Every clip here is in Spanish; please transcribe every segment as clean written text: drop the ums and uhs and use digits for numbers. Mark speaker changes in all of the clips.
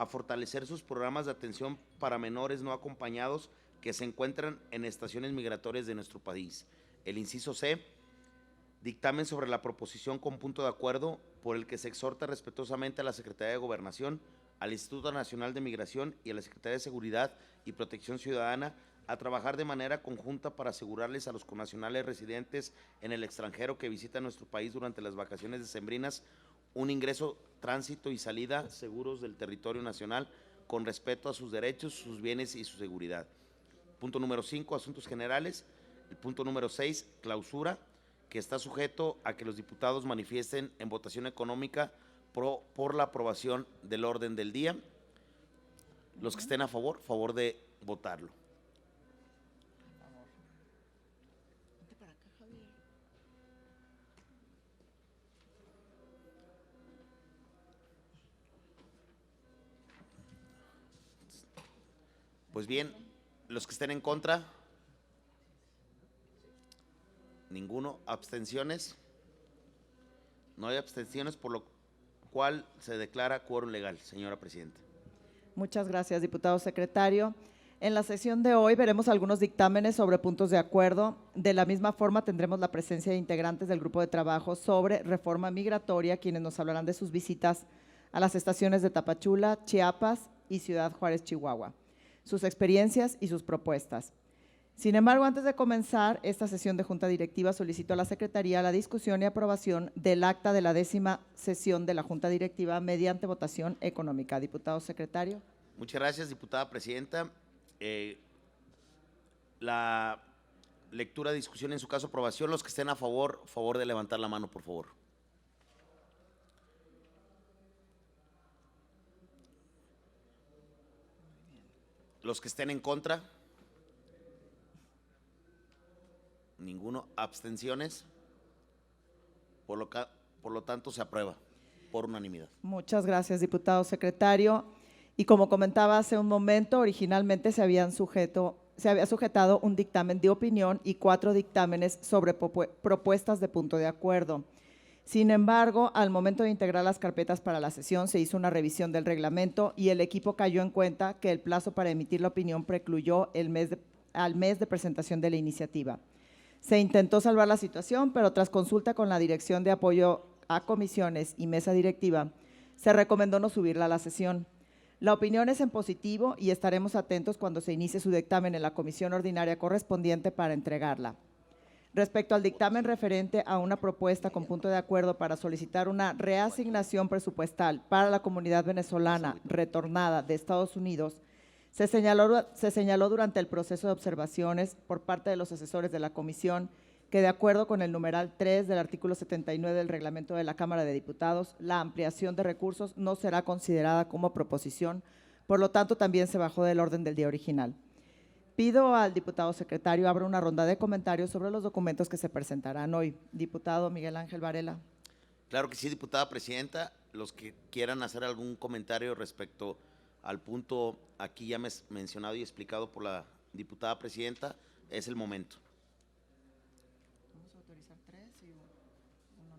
Speaker 1: a fortalecer sus programas de atención para menores no acompañados que se encuentran en estaciones migratorias de nuestro país. El inciso C, dictamen sobre la proposición con punto de acuerdo por el que se exhorta respetuosamente a la Secretaría de Gobernación, al Instituto Nacional de Migración y a la Secretaría de Seguridad y Protección Ciudadana a trabajar de manera conjunta para asegurarles a los connacionales residentes en el extranjero que visitan nuestro país durante las vacaciones decembrinas un ingreso, tránsito y salida seguros del territorio nacional con respeto a sus derechos, sus bienes y su seguridad. Punto número 5, asuntos generales. El punto número 6, clausura, que está sujeto a que los diputados manifiesten en votación económica por la aprobación del orden del día. Los que estén a favor de votarlo. Pues bien, los que estén en contra, ninguno. ¿Abstenciones? No hay abstenciones, por lo cual se declara quórum legal, señora presidenta.
Speaker 2: Muchas gracias, diputado secretario. En la sesión de hoy veremos algunos dictámenes sobre puntos de acuerdo. De la misma forma tendremos la presencia de integrantes del grupo de trabajo sobre reforma migratoria, quienes nos hablarán de sus visitas a las estaciones de Tapachula, Chiapas y Ciudad Juárez, Chihuahua, sus experiencias y sus propuestas. Sin embargo, antes de comenzar esta sesión de Junta Directiva, solicito a la Secretaría la discusión y aprobación del acta de la 10ª sesión de la Junta Directiva mediante votación económica. Diputado secretario.
Speaker 1: Muchas gracias, diputada presidenta. La lectura, discusión, en su caso aprobación. Los que estén a favor de levantar la mano, por favor. Los que estén en contra. Ninguno. ¿Abstenciones? Por lo tanto, se aprueba por unanimidad.
Speaker 2: Muchas gracias, diputado secretario. Y como comentaba hace un momento, originalmente se había sujetado un dictamen de opinión y 4 dictámenes sobre propuestas de punto de acuerdo. Sin embargo, al momento de integrar las carpetas para la sesión, se hizo una revisión del reglamento y el equipo cayó en cuenta que el plazo para emitir la opinión precluyó al mes de presentación de la iniciativa. Se intentó salvar la situación, pero tras consulta con la Dirección de Apoyo a Comisiones y Mesa Directiva, se recomendó no subirla a la sesión. La opinión es en positivo y estaremos atentos cuando se inicie su dictamen en la comisión ordinaria correspondiente para entregarla. Respecto al dictamen referente a una propuesta con punto de acuerdo para solicitar una reasignación presupuestal para la comunidad venezolana retornada de Estados Unidos, se señaló durante el proceso de observaciones por parte de los asesores de la comisión que, de acuerdo con el numeral 3 del artículo 79 del reglamento de la Cámara de Diputados, la ampliación de recursos no será considerada como proposición, por lo tanto también se bajó del orden del día original. Pido al diputado secretario abra una ronda de comentarios sobre los documentos que se presentarán hoy. Diputado Miguel Ángel Varela.
Speaker 1: Claro que sí, diputada presidenta. Los que quieran hacer algún comentario respecto al punto aquí ya mencionado y explicado por la diputada presidenta, es el momento.
Speaker 2: Vamos a autorizar 3 y uno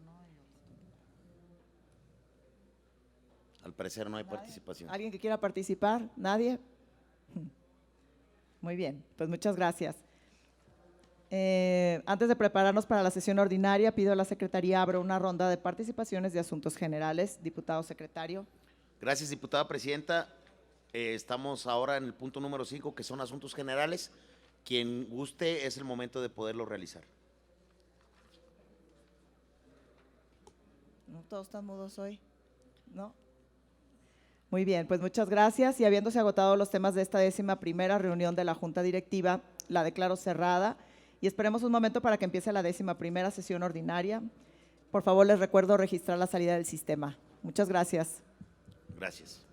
Speaker 2: no y otro.
Speaker 1: Al parecer no hay
Speaker 2: ¿Nadie?
Speaker 1: participación.
Speaker 2: ¿Alguien que quiera participar? ¿Nadie? Muy bien, pues muchas gracias. Antes de prepararnos para la sesión ordinaria, pido a la Secretaría abra una ronda de participaciones de asuntos generales. Diputado secretario.
Speaker 1: Gracias, diputada presidenta. Estamos ahora en el punto número 5, que son asuntos generales. Quien guste, es el momento de poderlo realizar.
Speaker 2: ¿No todos están mudos hoy? ¿No? Muy bien, pues muchas gracias. Y habiéndose agotado los temas de esta 11ª reunión de la Junta Directiva, la declaro cerrada y esperemos un momento para que empiece la 11ª sesión ordinaria. Por favor, les recuerdo registrar la salida del sistema. Muchas gracias.
Speaker 1: Gracias.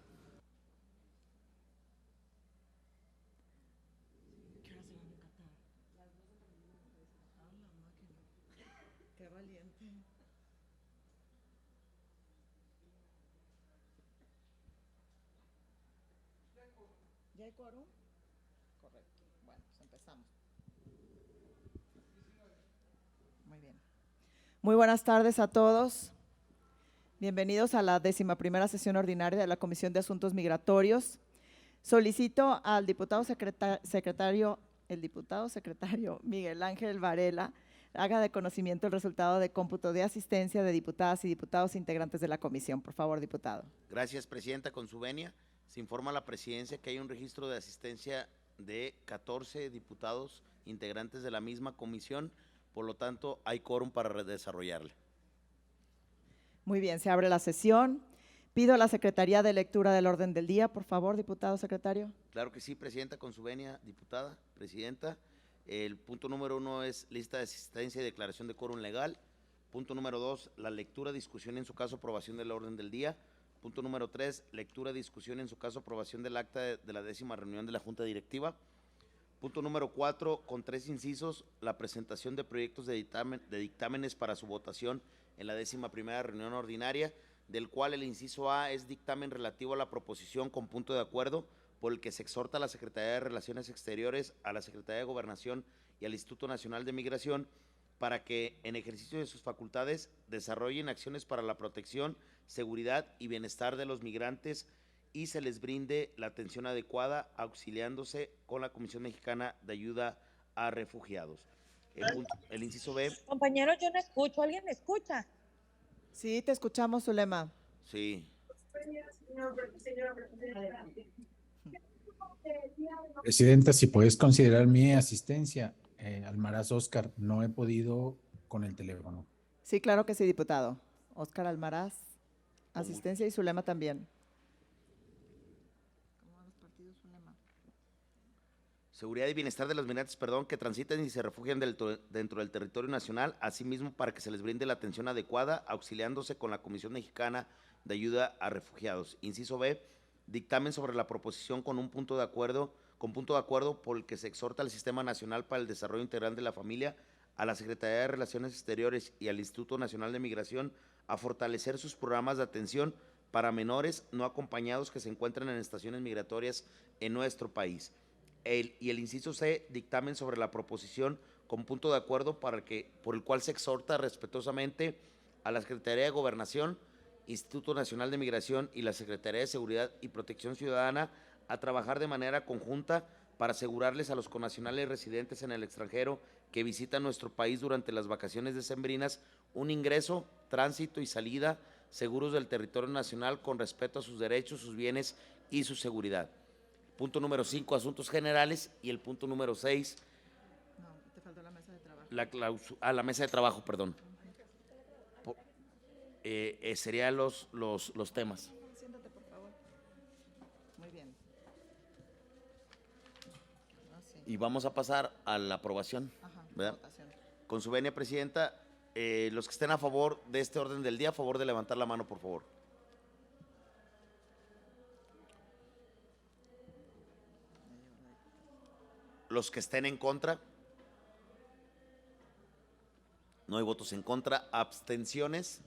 Speaker 2: Qué valiente. ¿Ya hay quórum? Correcto. Bueno, pues empezamos. Muy bien. Muy buenas tardes a todos. Bienvenidos a la 11ª sesión ordinaria de la Comisión de Asuntos Migratorios. Solicito al el diputado secretario Miguel Ángel Varela haga de conocimiento el resultado de cómputo de asistencia de diputadas y diputados integrantes de la comisión. Por favor, diputado.
Speaker 1: Gracias, presidenta. Con su venia, se informa a la presidencia que hay un registro de asistencia de 14 diputados integrantes de la misma comisión, por lo tanto, hay quórum para desarrollarla.
Speaker 2: Muy bien, se abre la sesión. Pido a la Secretaría de Lectura del Orden del Día, por favor, diputado secretario.
Speaker 1: Claro que sí, presidenta, con su venia, diputada, presidenta. El punto número 1 es lista de asistencia y declaración de quórum legal. Punto número 2, la lectura, discusión, en su caso, aprobación del orden del día. Punto número 3, lectura, discusión, en su caso, aprobación del acta de la 10ª reunión de la Junta Directiva. Punto número 4, con 3 incisos, la presentación de proyectos de dictámenes para su votación en la 11ª reunión ordinaria, del cual el inciso A es dictamen relativo a la proposición con punto de acuerdo, por el que se exhorta a la Secretaría de Relaciones Exteriores, a la Secretaría de Gobernación y al Instituto Nacional de Migración para que, en ejercicio de sus facultades, desarrollen acciones para la protección, seguridad y bienestar de los migrantes y se les brinde la atención adecuada, auxiliándose con la Comisión Mexicana de Ayuda a Refugiados. El inciso B.
Speaker 3: Compañeros, yo no escucho. ¿Alguien me escucha?
Speaker 2: Sí, te escuchamos, Zulema.
Speaker 1: Sí.
Speaker 4: Presidenta, si puedes considerar mi asistencia. Almaraz Oscar, no he podido con el teléfono.
Speaker 2: Sí, claro que sí, diputado. Óscar Almaraz, asistencia, y Zulema también.
Speaker 1: Seguridad y bienestar de los migrantes, que transiten y se refugian dentro del territorio nacional, asimismo para que se les brinde la atención adecuada, auxiliándose con la Comisión Mexicana de Ayuda a Refugiados. Inciso B, dictamen sobre la proposición con punto de acuerdo por el que se exhorta al Sistema Nacional para el Desarrollo Integral de la Familia, a la Secretaría de Relaciones Exteriores y al Instituto Nacional de Migración a fortalecer sus programas de atención para menores no acompañados que se encuentran en estaciones migratorias en nuestro país. El inciso C, dictamen sobre la proposición con punto de acuerdo por el cual se exhorta respetuosamente a la Secretaría de Gobernación, Instituto Nacional de Migración y la Secretaría de Seguridad y Protección Ciudadana a trabajar de manera conjunta para asegurarles a los connacionales residentes en el extranjero que visitan nuestro país durante las vacaciones decembrinas un ingreso, tránsito y salida seguros del territorio nacional con respeto a sus derechos, sus bienes y su seguridad. Punto número 5, asuntos generales, y el punto número 6.
Speaker 2: No, te faltó la mesa de trabajo.
Speaker 1: La mesa de trabajo, perdón. Serían los temas.
Speaker 2: Siéntate, por favor. Muy bien.
Speaker 1: Y vamos a pasar a la aprobación.
Speaker 2: Ajá,
Speaker 1: ¿verdad?
Speaker 2: votación.
Speaker 1: Con su venia, presidenta, los que estén a favor de este orden del día, a favor de levantar la mano, por favor. Los que estén en contra. No hay votos en contra. Abstenciones.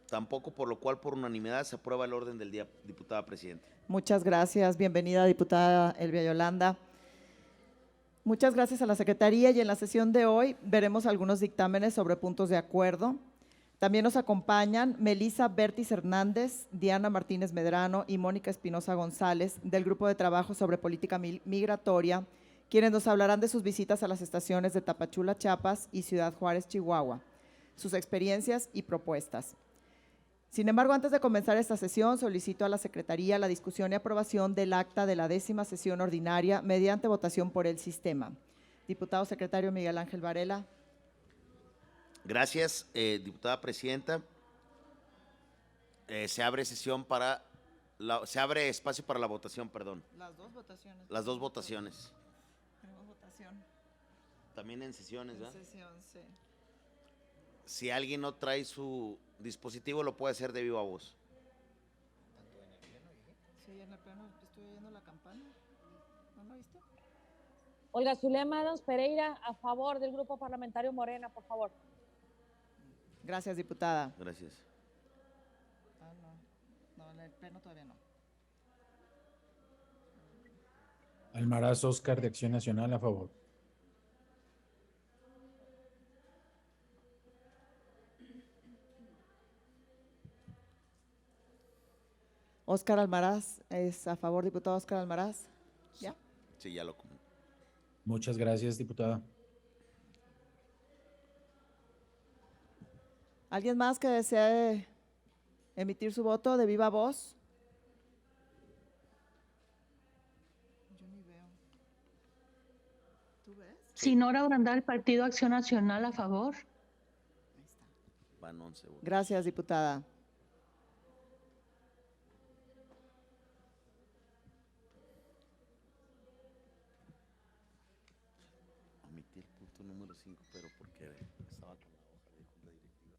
Speaker 1: Tampoco, por lo cual por unanimidad se aprueba el orden del día, diputada presidenta.
Speaker 2: Muchas gracias. Bienvenida, diputada Elvia Yolanda. Muchas gracias a la Secretaría, y en la sesión de hoy veremos algunos dictámenes sobre puntos de acuerdo. También nos acompañan Melisa Bertis Hernández, Diana Martínez Medrano y Mónica Espinosa González del Grupo de Trabajo sobre Política Migratoria, quienes nos hablarán de sus visitas a las estaciones de Tapachula, Chiapas y Ciudad Juárez, Chihuahua, sus experiencias y propuestas. Sin embargo, antes de comenzar esta sesión, solicito a la Secretaría la discusión y aprobación del acta de la 10ª sesión ordinaria mediante votación por el sistema. Diputado secretario Miguel Ángel Varela.
Speaker 1: Gracias, diputada presidenta. Se abre espacio para la votación, perdón.
Speaker 2: Las dos votaciones.
Speaker 1: Las dos votaciones.
Speaker 2: Tenemos votación.
Speaker 1: También en sesiones, ¿verdad?
Speaker 2: En sesión, sí.
Speaker 1: Si alguien no trae su dispositivo, lo puede hacer de viva voz.
Speaker 2: Sí, en el pleno estoy oyendo la campana. ¿No lo viste?
Speaker 3: Olga Zulema Adams Pereira, a favor del Grupo Parlamentario Morena, por favor.
Speaker 2: Gracias, diputada.
Speaker 1: Gracias.
Speaker 2: No, en el pleno todavía no.
Speaker 4: Almaraz Oscar, de Acción Nacional, a favor.
Speaker 2: Óscar Almaraz es a favor, diputado Óscar Almaraz. ¿Ya?
Speaker 1: Sí, ya lo comenté.
Speaker 4: Muchas gracias, diputada.
Speaker 2: ¿Alguien más que desee emitir su voto de viva voz? Yo ni veo. ¿Tú ves?
Speaker 5: Sinora Brandal, Partido Acción Nacional, a favor.
Speaker 2: Ahí está.
Speaker 1: Van 11 votos.
Speaker 2: Gracias, diputada.
Speaker 1: Omití el punto número 5, pero porque estaba con la hoja de junta directiva.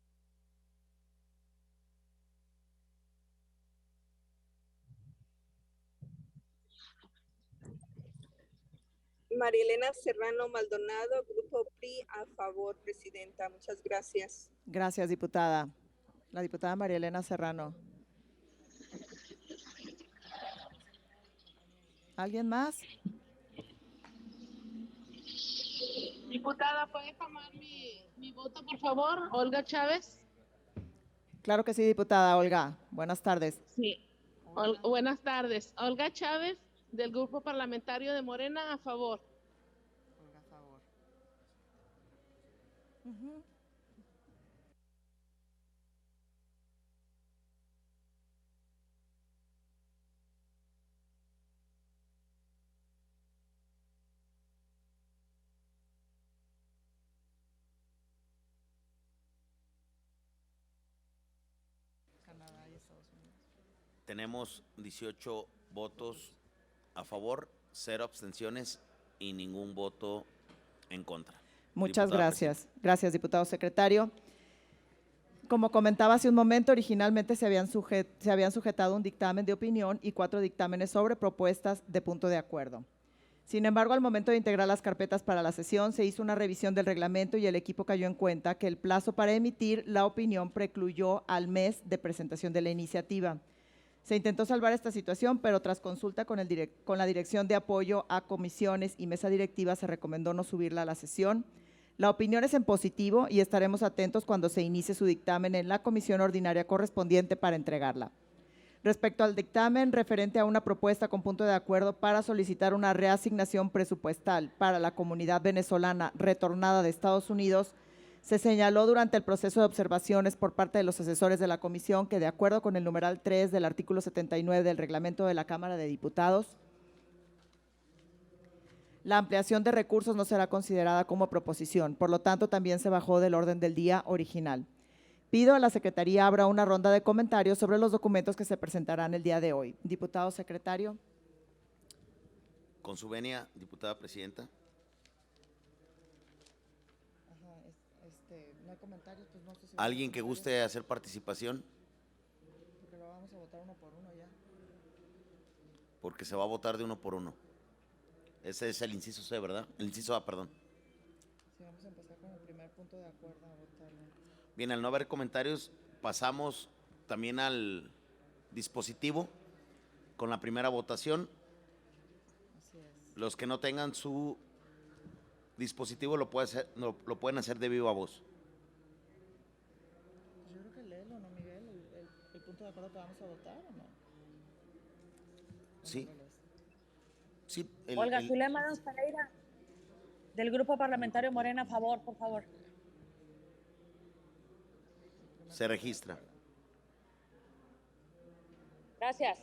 Speaker 6: Marielena Serrano Maldonado, Grupo PRI, a favor, presidenta. Muchas gracias.
Speaker 2: Gracias, diputada. La diputada María Elena Serrano. ¿Alguien más?
Speaker 7: Diputada, ¿puede tomar mi voto, por favor? Olga Chávez.
Speaker 2: Claro que sí, diputada Olga. Buenas tardes.
Speaker 7: Sí. Buenas tardes. Olga Chávez, del Grupo Parlamentario de Morena, a favor.
Speaker 2: Olga, a favor. Canadá y Estados Unidos.
Speaker 1: Tenemos 18 votos a favor, 0 abstenciones y ningún voto en contra.
Speaker 2: Muchas
Speaker 1: Diputada
Speaker 2: gracias. Gracias, diputado secretario. Como comentaba hace un momento, originalmente se habían sujetado un dictamen de opinión y 4 dictámenes sobre propuestas de punto de acuerdo. Sin embargo, al momento de integrar las carpetas para la sesión, se hizo una revisión del reglamento y el equipo cayó en cuenta que el plazo para emitir la opinión precluyó al mes de presentación de la iniciativa. Se intentó salvar esta situación, pero tras consulta con la Dirección de Apoyo a Comisiones y Mesa Directiva se recomendó no subirla a la sesión. La opinión es en positivo y estaremos atentos cuando se inicie su dictamen en la comisión ordinaria correspondiente para entregarla. Respecto al dictamen referente a una propuesta con punto de acuerdo para solicitar una reasignación presupuestal para la comunidad venezolana retornada de Estados Unidos, se señaló durante el proceso de observaciones por parte de los asesores de la comisión que, de acuerdo con el numeral 3 del artículo 79 del reglamento de la Cámara de Diputados, la ampliación de recursos no será considerada como proposición, por lo tanto también se bajó del orden del día original. Pido a la Secretaría abra una ronda de comentarios sobre los documentos que se presentarán el día de hoy. Diputado secretario.
Speaker 1: Con su venia, diputada presidenta.
Speaker 2: No hay comentarios, pues no sé si
Speaker 1: ¿Alguien que guste hacer participación?
Speaker 2: porque lo vamos a votar uno por uno ya.
Speaker 1: Porque se va a votar de uno por uno. Ese es el inciso C, ¿verdad? El inciso A, perdón.
Speaker 2: Sí, vamos a empezar con el primer punto de acuerdo a votarlo.
Speaker 1: Bien, al no haber comentarios, pasamos también al dispositivo con la primera votación.
Speaker 2: Así es.
Speaker 1: Los que no tengan su dispositivo lo pueden hacer de viva voz.
Speaker 2: Pues yo creo que léelo, ¿no, Miguel? El punto de acuerdo que vamos a votar, ¿o no?
Speaker 1: Sí. Sí.
Speaker 3: Olga Zulema Adams Pereira, del Grupo Parlamentario Morena, a favor, por favor.
Speaker 1: Se registra.
Speaker 3: Gracias.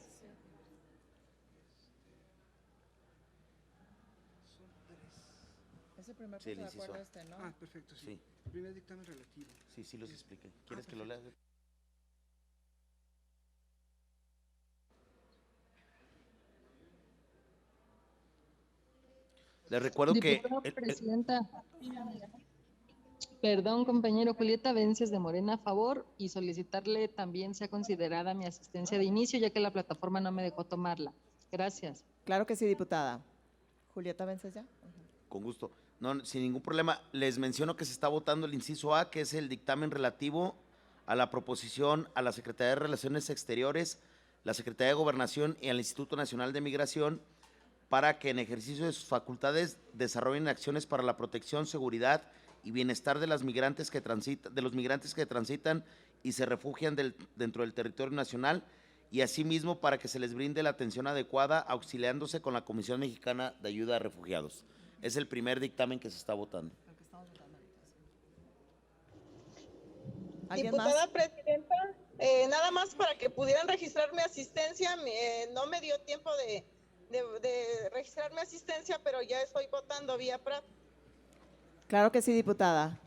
Speaker 2: Ese primer
Speaker 1: Sí, el
Speaker 2: punto de acuerdo
Speaker 1: inciso.
Speaker 2: ¿no?
Speaker 8: Ah, perfecto, sí.
Speaker 1: Sí,
Speaker 8: El primer dictamen relativo.
Speaker 1: sí, los expliqué. ¿Quieres que lo leas? Les recuerdo que
Speaker 5: Diputada presidenta. Perdón, compañero, Julieta Vences de Morena, a favor, y solicitarle también sea considerada mi asistencia de inicio, ya que la plataforma no me dejó tomarla. Gracias.
Speaker 2: Claro que sí, diputada. Julieta Vences ya.
Speaker 1: con gusto. No, sin ningún problema. Les menciono que se está votando el inciso A, que es el dictamen relativo a la proposición a la Secretaría de Relaciones Exteriores, la Secretaría de Gobernación y al Instituto Nacional de Migración para que en ejercicio de sus facultades desarrollen acciones para la protección, seguridad y bienestar de los migrantes que transitan y se refugian dentro del territorio nacional y asimismo para que se les brinde la atención adecuada auxiliándose con la Comisión Mexicana de Ayuda a Refugiados. Es el primer dictamen que se está votando.
Speaker 2: ¿Alguien
Speaker 8: Diputada
Speaker 2: más?
Speaker 8: presidenta, nada más para que pudieran registrar mi asistencia, no me dio tiempo de registrar mi asistencia, pero ya estoy votando vía PRAT.
Speaker 2: Claro que sí, diputada.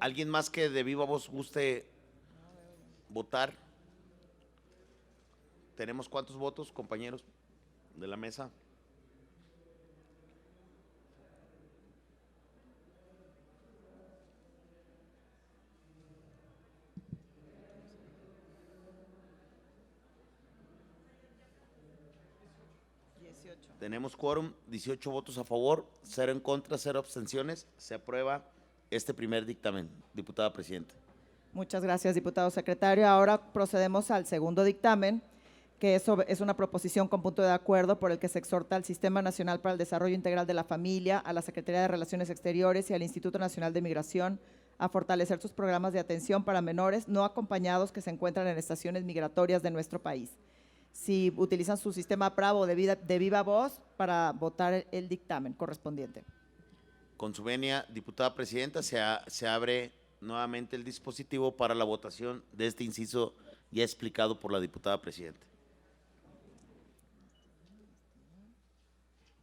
Speaker 1: ¿Alguien más que de viva voz guste votar? ¿Tenemos cuántos votos, compañeros de la mesa? Tenemos quórum, 18 votos a favor, 0 en contra, 0 abstenciones. Se aprueba este primer dictamen, diputada presidenta.
Speaker 2: Muchas gracias, diputado secretario. Ahora procedemos al segundo dictamen, que es una proposición con punto de acuerdo por el que se exhorta al Sistema Nacional para el Desarrollo Integral de la Familia, a la Secretaría de Relaciones Exteriores y al Instituto Nacional de Migración a fortalecer sus programas de atención para menores no acompañados que se encuentran en estaciones migratorias de nuestro país. Si utilizan su sistema Bravo de viva voz para votar el dictamen correspondiente.
Speaker 1: Con su venia, diputada presidenta, se abre nuevamente el dispositivo para la votación de este inciso ya explicado por la diputada presidenta.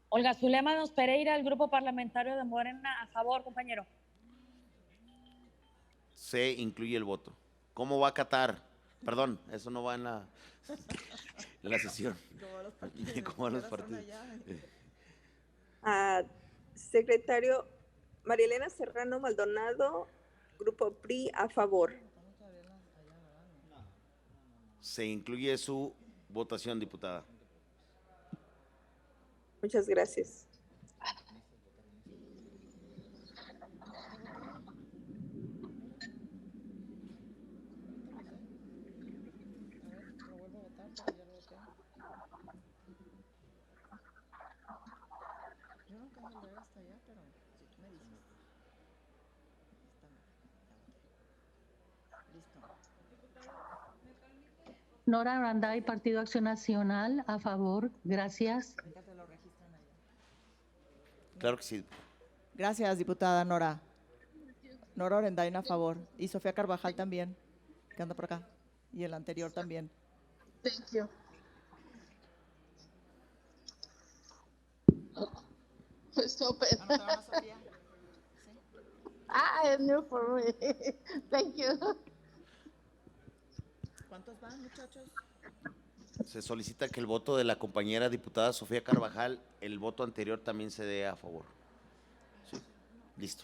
Speaker 3: Olga Zulema Manos Pereira, el Grupo Parlamentario de Morena, a favor, compañero.
Speaker 1: Se incluye el voto. ¿Cómo va Qatar? Perdón, eso no va en la sesión. Como los partidos.
Speaker 6: Secretario María Elena Serrano Maldonado, Grupo PRI, a favor.
Speaker 1: Se incluye su votación, diputada.
Speaker 6: Muchas gracias.
Speaker 9: Nora Branday, Partido Acción Nacional, a favor. Gracias.
Speaker 1: Claro que sí.
Speaker 2: Gracias, diputada Nora. Nora Orendain, a favor. Y Sofía Carvajal también, que anda por acá. Y el anterior también.
Speaker 7: Thank you. Stop it. It's new for me. Thank you.
Speaker 2: ¿Cuántos van, muchachos?
Speaker 1: Se solicita que el voto de la compañera diputada Sofía Carvajal, el voto anterior también se dé a favor. Sí, listo.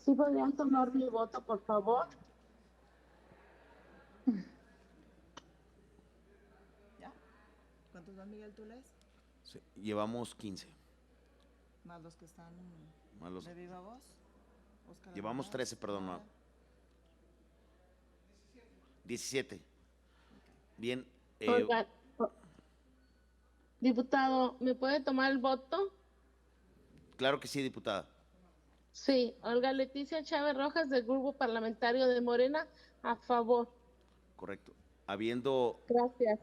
Speaker 7: ¿Sí podrían tomar mi voto, por favor?
Speaker 2: ¿Ya? ¿Cuántos van, Miguel, tú lees?
Speaker 1: Sí, llevamos 15.
Speaker 2: Más los que están
Speaker 1: Más los-
Speaker 2: de viva voz. Óscar
Speaker 1: Llevamos
Speaker 2: Herrera,
Speaker 1: 13, perdón. No. 17. Bien.
Speaker 7: Oiga, diputado, ¿me puede tomar el voto?
Speaker 1: Claro que sí, diputada.
Speaker 7: Sí, Olga Leticia Chávez Rojas, del Grupo Parlamentario de Morena, a favor.
Speaker 1: Correcto. Habiendo
Speaker 7: Gracias.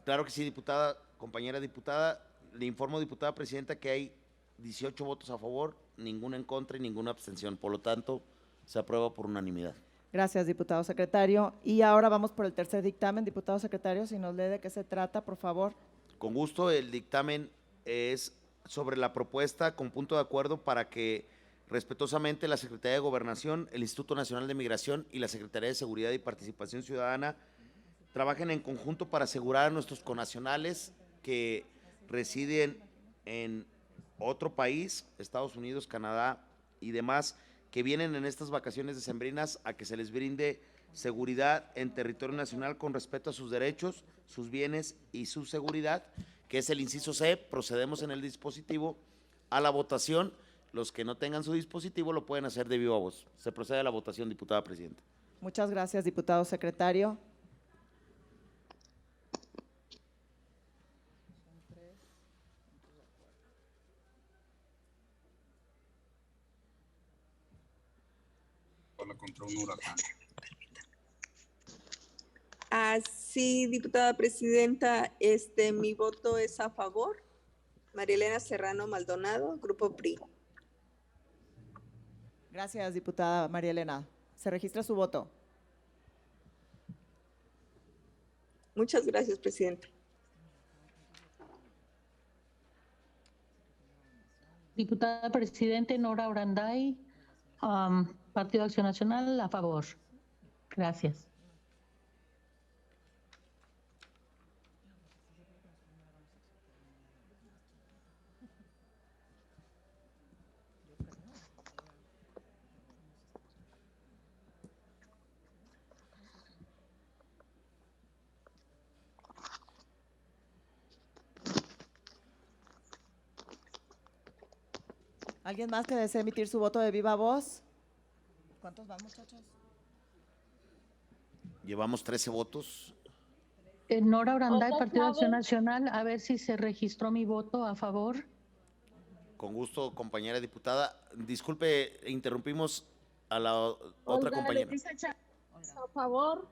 Speaker 1: Claro que sí, diputada, compañera diputada. Le informo, diputada presidenta, que hay 18 votos a favor, ninguna en contra y ninguna abstención. Por lo tanto, se aprueba por unanimidad.
Speaker 2: Gracias, diputado secretario. Y ahora vamos por el tercer dictamen. Diputado secretario, si nos lee de qué se trata, por favor.
Speaker 1: Con gusto, el dictamen es sobre la propuesta con punto de acuerdo para que respetuosamente la Secretaría de Gobernación, el Instituto Nacional de Migración y la Secretaría de Seguridad y Participación Ciudadana trabajen en conjunto para asegurar a nuestros connacionales que residen en otro país, Estados Unidos, Canadá y demás, que vienen en estas vacaciones decembrinas a que se les brinde seguridad en territorio nacional con respeto a sus derechos, sus bienes y su seguridad, que es el inciso C. Procedemos en el dispositivo a la votación. Los que no tengan su dispositivo lo pueden hacer de viva voz. Se procede a la votación, diputada presidenta.
Speaker 2: Muchas gracias, diputado secretario.
Speaker 10: Guacamole contra un huracán.
Speaker 6: Sí, diputada presidenta, mi voto es a favor. María Elena Serrano Maldonado, Grupo PRI.
Speaker 2: Gracias, diputada María Elena. Se registra su voto.
Speaker 6: Muchas gracias, presidenta.
Speaker 9: Diputada presidente Nora Oranday, Partido Acción Nacional, a favor. Gracias.
Speaker 2: ¿Alguien más que desee emitir su voto de viva voz? ¿Cuántos van, muchachos?
Speaker 1: Llevamos 13 votos.
Speaker 9: Nora Oranday,
Speaker 3: Olga
Speaker 9: Partido Acción
Speaker 3: Chávez.
Speaker 9: Nacional, a ver si se registró mi voto a favor.
Speaker 1: Con gusto, compañera diputada. Disculpe, interrumpimos a la otra
Speaker 3: Olga
Speaker 1: compañera.
Speaker 3: Leticia Chávez, a favor.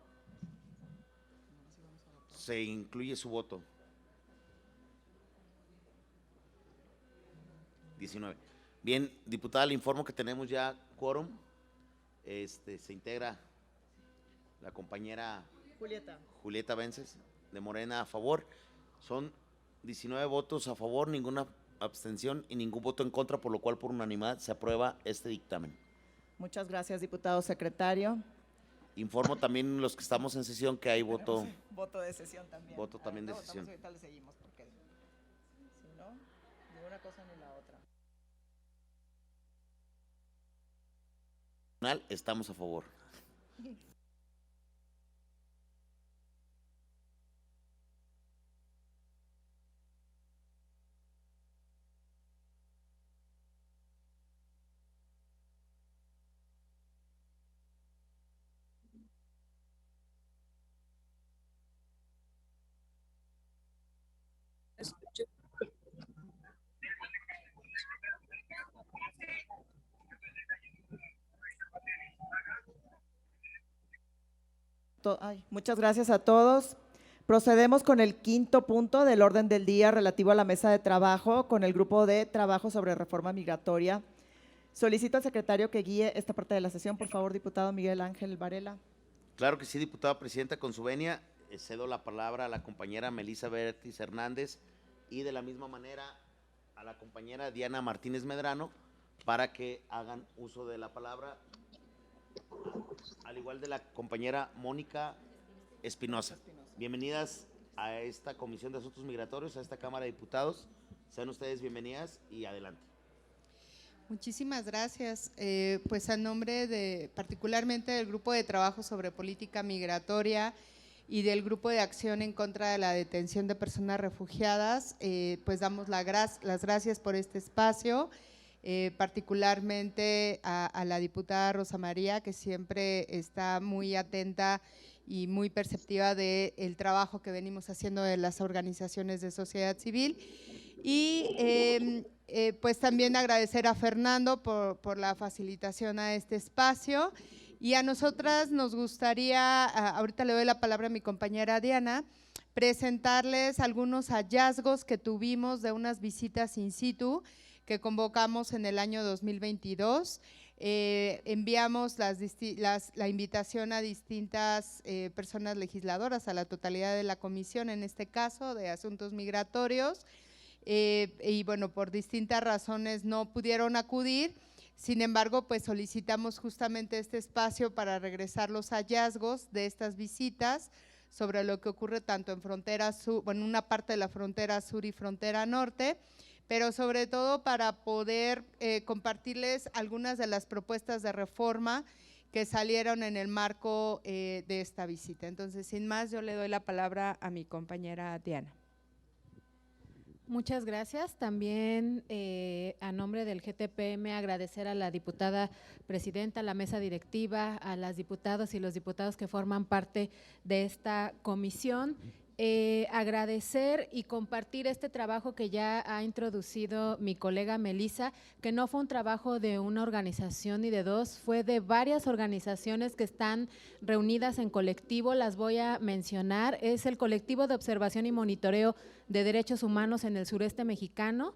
Speaker 1: Se incluye su voto. 19. Bien, diputada, le informo que tenemos ya quórum. Se integra la compañera Julieta Vences de Morena a favor. Son 19 votos a favor, ninguna abstención y ningún voto en contra, por lo cual por unanimidad se aprueba este dictamen.
Speaker 2: Muchas gracias, diputado secretario.
Speaker 1: Informo también los que estamos en sesión que hay voto.
Speaker 2: Voto de sesión también.
Speaker 1: Voto también de
Speaker 2: Ahorita
Speaker 1: sesión.
Speaker 2: votamos, ahorita le seguimos porque si no, ni una cosa ni la otra.
Speaker 1: Estamos a favor.
Speaker 6: Escucho.
Speaker 2: Muchas gracias a todos. Procedemos con el quinto punto del orden del día relativo a la mesa de trabajo con el grupo de trabajo sobre reforma migratoria. Solicito al secretario que guíe esta parte de la sesión, por favor, diputado Miguel Ángel Varela.
Speaker 1: Claro que sí, diputada presidenta, con su venia, cedo la palabra a la compañera Melissa Bertis Hernández y de la misma manera a la compañera Diana Martínez Medrano para que hagan uso de la palabra, al igual de la compañera Mónica Espinosa. Bienvenidas a esta Comisión de Asuntos Migratorios, a esta Cámara de Diputados. Sean ustedes bienvenidas y adelante.
Speaker 11: Muchísimas gracias. Pues a nombre de particularmente del Grupo de Trabajo sobre Política Migratoria y del Grupo de Acción en contra de la detención de personas refugiadas, pues damos las gracias por este espacio, particularmente a la diputada Rosa María, que siempre está muy atenta y muy perceptiva del trabajo que venimos haciendo de las organizaciones de sociedad civil. Y pues también agradecer a Fernando por la facilitación a este espacio. Y a nosotras nos gustaría, ahorita le doy la palabra a mi compañera Diana, presentarles algunos hallazgos que tuvimos de unas visitas in situ que convocamos en el año 2022. Enviamos la invitación a distintas personas legisladoras, a la totalidad de la comisión, en este caso de asuntos migratorios, y bueno, por distintas razones no pudieron acudir. Sin embargo, pues solicitamos justamente este espacio para regresar los hallazgos de estas visitas sobre lo que ocurre tanto en frontera sur, bueno, una parte de la frontera sur y frontera norte, pero sobre todo para poder compartirles algunas de las propuestas de reforma que salieron en el marco de esta visita. Entonces, sin más, yo le doy la palabra a mi compañera Diana.
Speaker 12: Muchas gracias. También a nombre del GTPM agradecer a la diputada presidenta, a la mesa directiva, a las diputadas y los diputados que forman parte de esta comisión agradecer y compartir este trabajo que ya ha introducido mi colega Melissa, que no fue un trabajo de una organización ni de dos, fue de varias organizaciones que están reunidas en colectivo. Las voy a mencionar. Es el Colectivo de Observación y Monitoreo de Derechos Humanos en el Sureste Mexicano,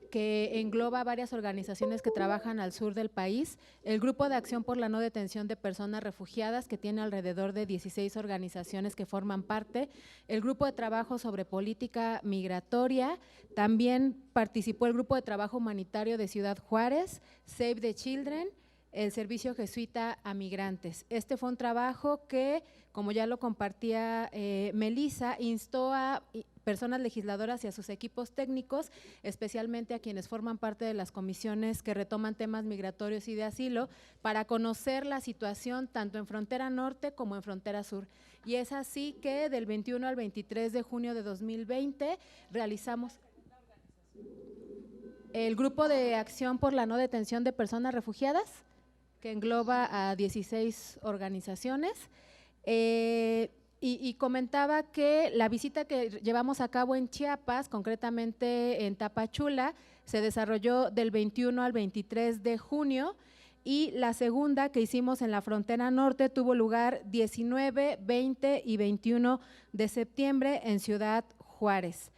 Speaker 12: que engloba varias organizaciones que trabajan al sur del país, el Grupo de Acción por la No Detención de Personas Refugiadas, que tiene alrededor de 16 organizaciones que forman parte, el Grupo de Trabajo sobre Política Migratoria, también participó el Grupo de Trabajo Humanitario de Ciudad Juárez, Save the Children, el Servicio Jesuita a Migrantes. Este fue un trabajo que, como ya lo compartía Melissa, instó a personas legisladoras y a sus equipos técnicos, especialmente a quienes forman parte de las comisiones que retoman temas migratorios y de asilo, para conocer la situación tanto en frontera norte como en frontera sur. Y es así que del 21 al 23 de junio de 2020 realizamos el Grupo de Acción por la No Detención de Personas Refugiadas, que engloba a 16 organizaciones. Y comentaba que la visita que llevamos a cabo en Chiapas, concretamente en Tapachula, se desarrolló del 21 al 23 de junio, y la segunda que hicimos en la frontera norte tuvo lugar 19, 20 y 21 de septiembre en Ciudad Juárez.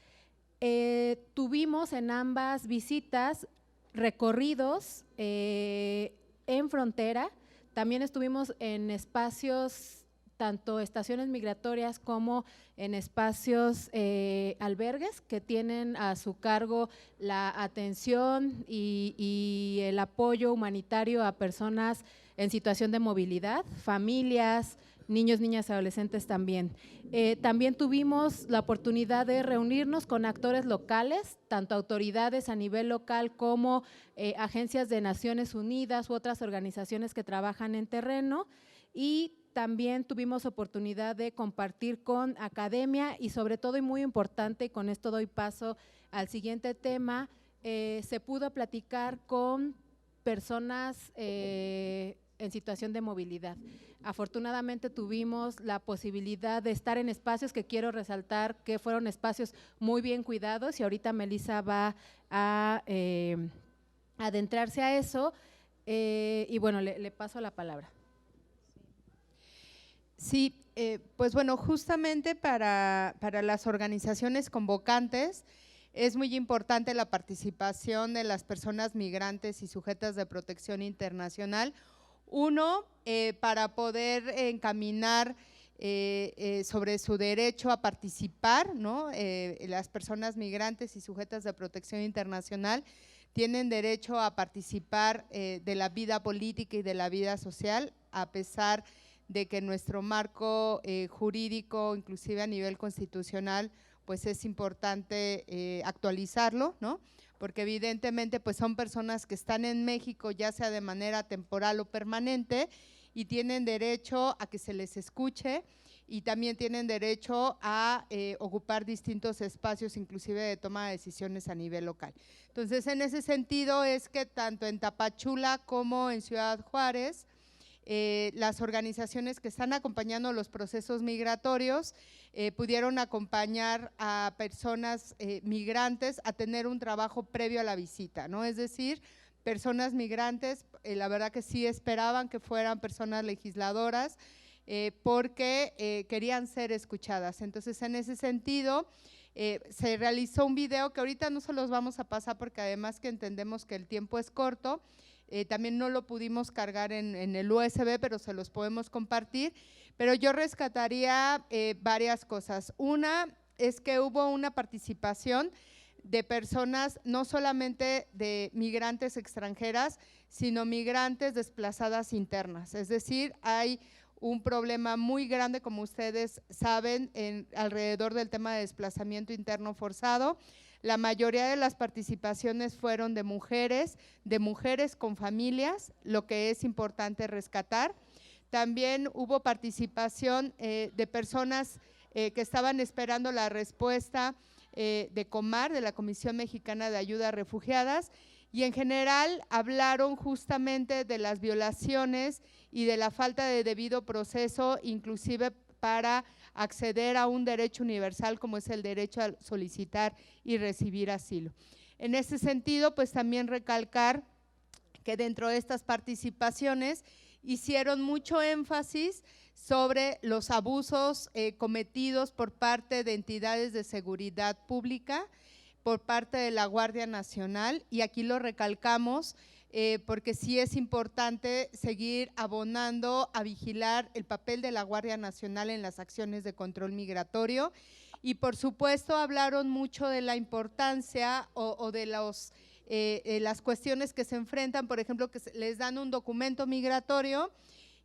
Speaker 12: Tuvimos en ambas visitas recorridos en frontera, también estuvimos en espacios, tanto estaciones migratorias como en espacios albergues que tienen a su cargo la atención y el apoyo humanitario a personas en situación de movilidad, familias, niños, niñas y adolescentes también. También tuvimos la oportunidad de reunirnos con actores locales, tanto autoridades a nivel local como agencias de Naciones Unidas u otras organizaciones que trabajan en terreno, y también tuvimos oportunidad de compartir con academia y sobre todo, y muy importante, y con esto doy paso al siguiente tema, se pudo platicar con personas en situación de movilidad. Afortunadamente tuvimos la posibilidad de estar en espacios que quiero resaltar que fueron espacios muy bien cuidados, y ahorita Melissa va a adentrarse a eso, y bueno, le paso la palabra.
Speaker 11: Sí, pues bueno, justamente para las organizaciones convocantes es muy importante la participación de las personas migrantes y sujetas de protección internacional. Uno, para poder encaminar sobre su derecho a participar, ¿no? Las personas migrantes y sujetas de protección internacional tienen derecho a participar de la vida política y de la vida social, a pesar de que nuestro marco jurídico, inclusive a nivel constitucional, pues es importante actualizarlo, ¿no? Porque evidentemente pues son personas que están en México, ya sea de manera temporal o permanente, y tienen derecho a que se les escuche, y también tienen derecho a ocupar distintos espacios, inclusive de toma de decisiones a nivel local. Entonces, en ese sentido es que tanto en Tapachula como en Ciudad Juárez, las organizaciones que están acompañando los procesos migratorios pudieron acompañar a personas migrantes a tener un trabajo previo a la visita, ¿no? Es decir, personas migrantes, la verdad que sí esperaban que fueran personas legisladoras porque querían ser escuchadas. Entonces, en ese sentido, se realizó un video que ahorita no se los vamos a pasar porque además que entendemos que el tiempo es corto. También no lo pudimos cargar en el USB, pero se los podemos compartir. Pero yo rescataría varias cosas. Una es que hubo una participación de personas, no solamente de migrantes extranjeras, sino migrantes desplazadas internas. Es decir, hay un problema muy grande, como ustedes saben, alrededor del tema de desplazamiento interno forzado. La mayoría de las participaciones fueron de mujeres con familias, lo que es importante rescatar. También hubo participación de personas que estaban esperando la respuesta de COMAR, de la Comisión Mexicana de Ayuda a Refugiadas, y en general hablaron justamente de las violaciones y de la falta de debido proceso, inclusive para acceder a un derecho universal como es el derecho a solicitar y recibir asilo. En ese sentido, pues también recalcar que dentro de estas participaciones hicieron mucho énfasis sobre los abusos cometidos por parte de entidades de seguridad pública, por parte de la Guardia Nacional, y aquí lo recalcamos porque sí es importante seguir abonando a vigilar el papel de la Guardia Nacional en las acciones de control migratorio, y por supuesto hablaron mucho de la importancia o de las cuestiones que se enfrentan, por ejemplo, que les dan un documento migratorio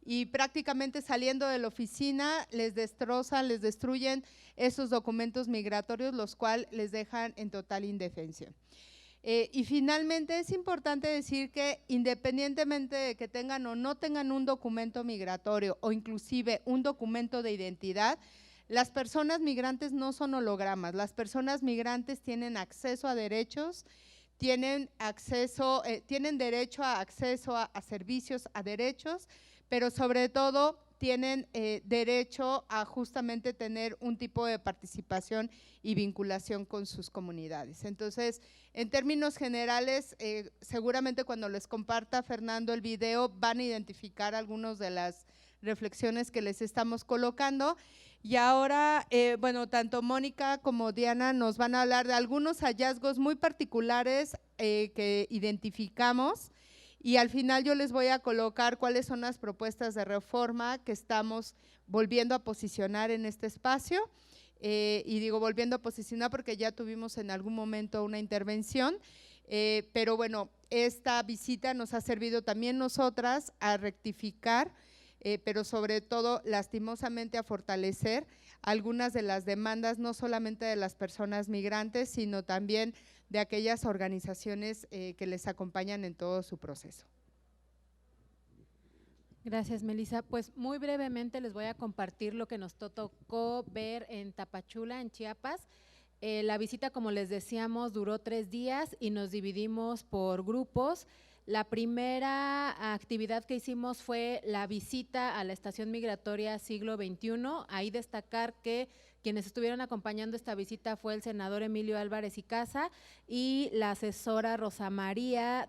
Speaker 11: y prácticamente saliendo de la oficina les destrozan, les destruyen esos documentos migratorios, los cuales les dejan en total indefensión. Y finalmente es importante decir que independientemente de que tengan o no tengan un documento migratorio o inclusive un documento de identidad, las personas migrantes no son hologramas, las personas migrantes tienen acceso a derechos, tienen derecho a acceso a servicios, a derechos, pero sobre todo tienen derecho a justamente tener un tipo de participación y vinculación con sus comunidades. Entonces, en términos generales, seguramente cuando les comparta Fernando el video van a identificar algunas de las reflexiones que les estamos colocando. Y ahora, bueno, tanto Mónica como Diana nos van a hablar de algunos hallazgos muy particulares que identificamos, y al final yo les voy a colocar cuáles son las propuestas de reforma que estamos volviendo a posicionar en este espacio. Y digo volviendo a posicionar porque ya tuvimos en algún momento una intervención, pero bueno, esta visita nos ha servido también nosotras a rectificar, pero sobre todo lastimosamente a fortalecer algunas de las demandas, no solamente de las personas migrantes, sino también de aquellas organizaciones que les acompañan en todo su proceso.
Speaker 12: Gracias, Melissa. Pues muy brevemente les voy a compartir lo que nos tocó ver en Tapachula, en Chiapas. La visita, como les decíamos, duró 3 días y nos dividimos por grupos. La primera actividad que hicimos fue la visita a la estación migratoria Siglo XXI. Ahí destacar que quienes estuvieron acompañando esta visita fue el senador Emilio Álvarez y Casa y la asesora Rosa María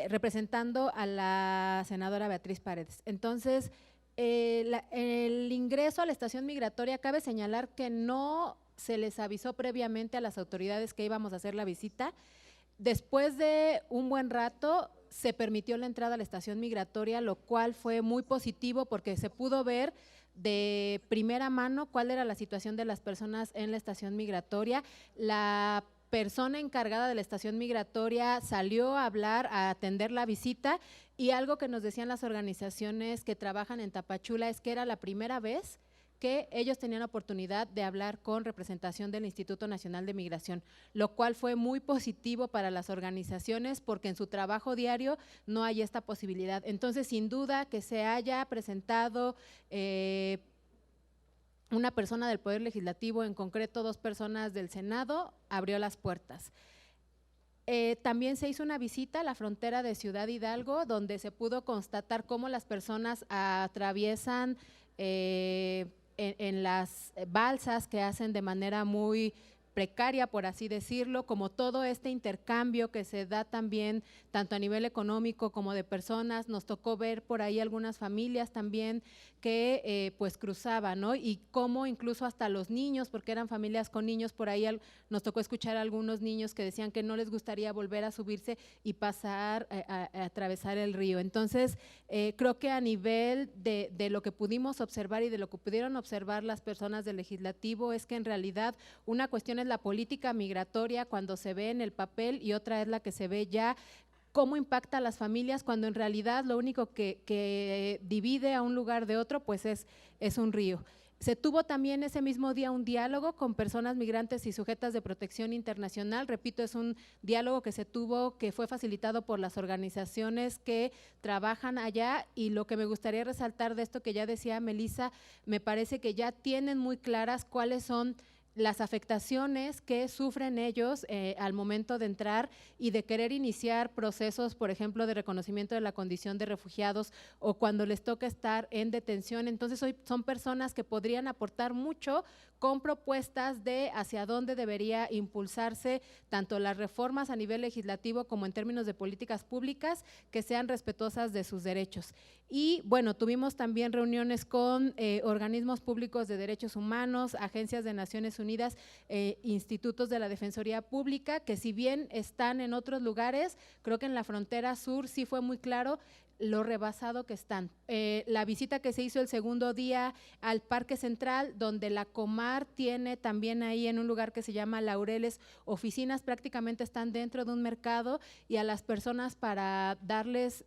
Speaker 12: representando a la senadora Beatriz Paredes. Entonces, el ingreso a la estación migratoria, cabe señalar que no se les avisó previamente a las autoridades que íbamos a hacer la visita. Después de un buen rato se permitió la entrada a la estación migratoria, lo cual fue muy positivo porque se pudo ver de primera mano cuál era la situación de las personas en la estación migratoria. La persona encargada de la estación migratoria salió a hablar, a atender la visita, y algo que nos decían las organizaciones que trabajan en Tapachula es que era la primera vez que ellos tenían oportunidad de hablar con representación del Instituto Nacional de Migración, lo cual fue muy positivo para las organizaciones porque en su trabajo diario no hay esta posibilidad. Entonces, sin duda que se haya presentado una persona del Poder Legislativo, en concreto 2 personas del Senado, abrió las puertas. También se hizo una visita a la frontera de Ciudad Hidalgo, donde se pudo constatar cómo las personas atraviesan en las balsas que hacen de manera muy precaria, por así decirlo, como todo este intercambio que se da también tanto a nivel económico como de personas. Nos tocó ver por ahí algunas familias también que pues cruzaban, ¿no? Y cómo incluso hasta los niños, porque eran familias con niños, por ahí nos tocó escuchar a algunos niños que decían que no les gustaría volver a subirse y pasar a atravesar el río. Entonces, creo que a nivel de lo que pudimos observar y de lo que pudieron observar las personas del legislativo es que en realidad una cuestión es la política migratoria cuando se ve en el papel y otra es la que se ve ya cómo impacta a las familias, cuando en realidad lo único que divide a un lugar de otro pues es un río. Se tuvo también ese mismo día un diálogo con personas migrantes y sujetas de protección internacional. Repito, es un diálogo que se tuvo, que fue facilitado por las organizaciones que trabajan allá, y lo que me gustaría resaltar de esto que ya decía Melissa, me parece que ya tienen muy claras cuáles son las afectaciones que sufren ellos al momento de entrar y de querer iniciar procesos, por ejemplo, de reconocimiento de la condición de refugiados o cuando les toca estar en detención. Entonces, hoy son personas que podrían aportar mucho con propuestas de hacia dónde debería impulsarse tanto las reformas a nivel legislativo como en términos de políticas públicas que sean respetuosas de sus derechos. Y bueno, tuvimos también reuniones con organismos públicos de derechos humanos, agencias de Naciones Unidas, institutos de la Defensoría Pública, que si bien están en otros lugares, creo que en la frontera sur sí fue muy claro lo rebasado que están. La visita que se hizo el segundo día al Parque Central, donde la Comar tiene también ahí en un lugar que se llama Laureles, oficinas prácticamente están dentro de un mercado y a las personas para darles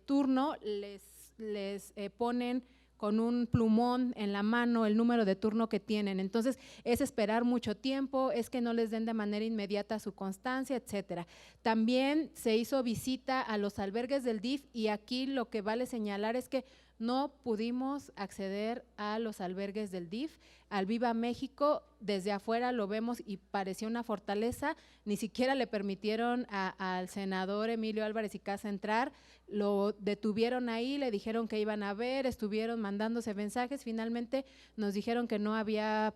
Speaker 12: turno les ponen con un plumón en la mano el número de turno que tienen. Entonces, es esperar mucho tiempo, es que no les den de manera inmediata su constancia, etcétera. También se hizo visita a los albergues del DIF y aquí lo que vale señalar es que no pudimos acceder a los albergues del DIF, al Viva México, desde afuera lo vemos y parecía una fortaleza, ni siquiera le permitieron al senador Emilio Álvarez y Casa entrar, lo detuvieron ahí, le dijeron que iban a ver, estuvieron mandándose mensajes, finalmente nos dijeron que no había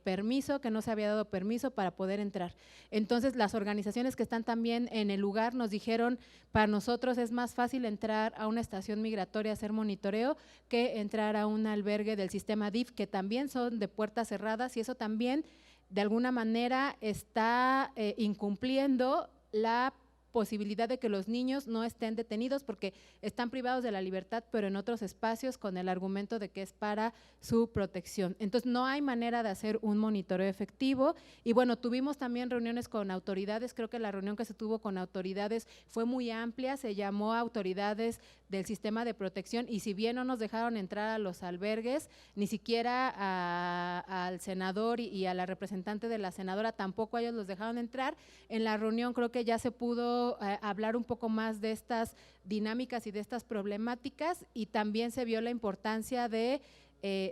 Speaker 12: permiso, que no se había dado permiso para poder entrar. Entonces, las organizaciones que están también en el lugar nos dijeron, para nosotros es más fácil entrar a una estación migratoria a hacer monitoreo que entrar a un albergue del sistema DIF, que también son de puertas cerradas y eso también de alguna manera está incumpliendo la posibilidad de que los niños no estén detenidos porque están privados de la libertad, pero en otros espacios con el argumento de que es para su protección. Entonces, no hay manera de hacer un monitoreo efectivo y bueno, tuvimos también reuniones con autoridades, creo que la reunión que se tuvo con autoridades fue muy amplia, se llamó a autoridades del sistema de protección y si bien no nos dejaron entrar a los albergues, ni siquiera al senador y a la representante de la senadora tampoco ellos los dejaron entrar. En la reunión creo que ya se pudo hablar un poco más de estas dinámicas y de estas problemáticas y también se vio la importancia de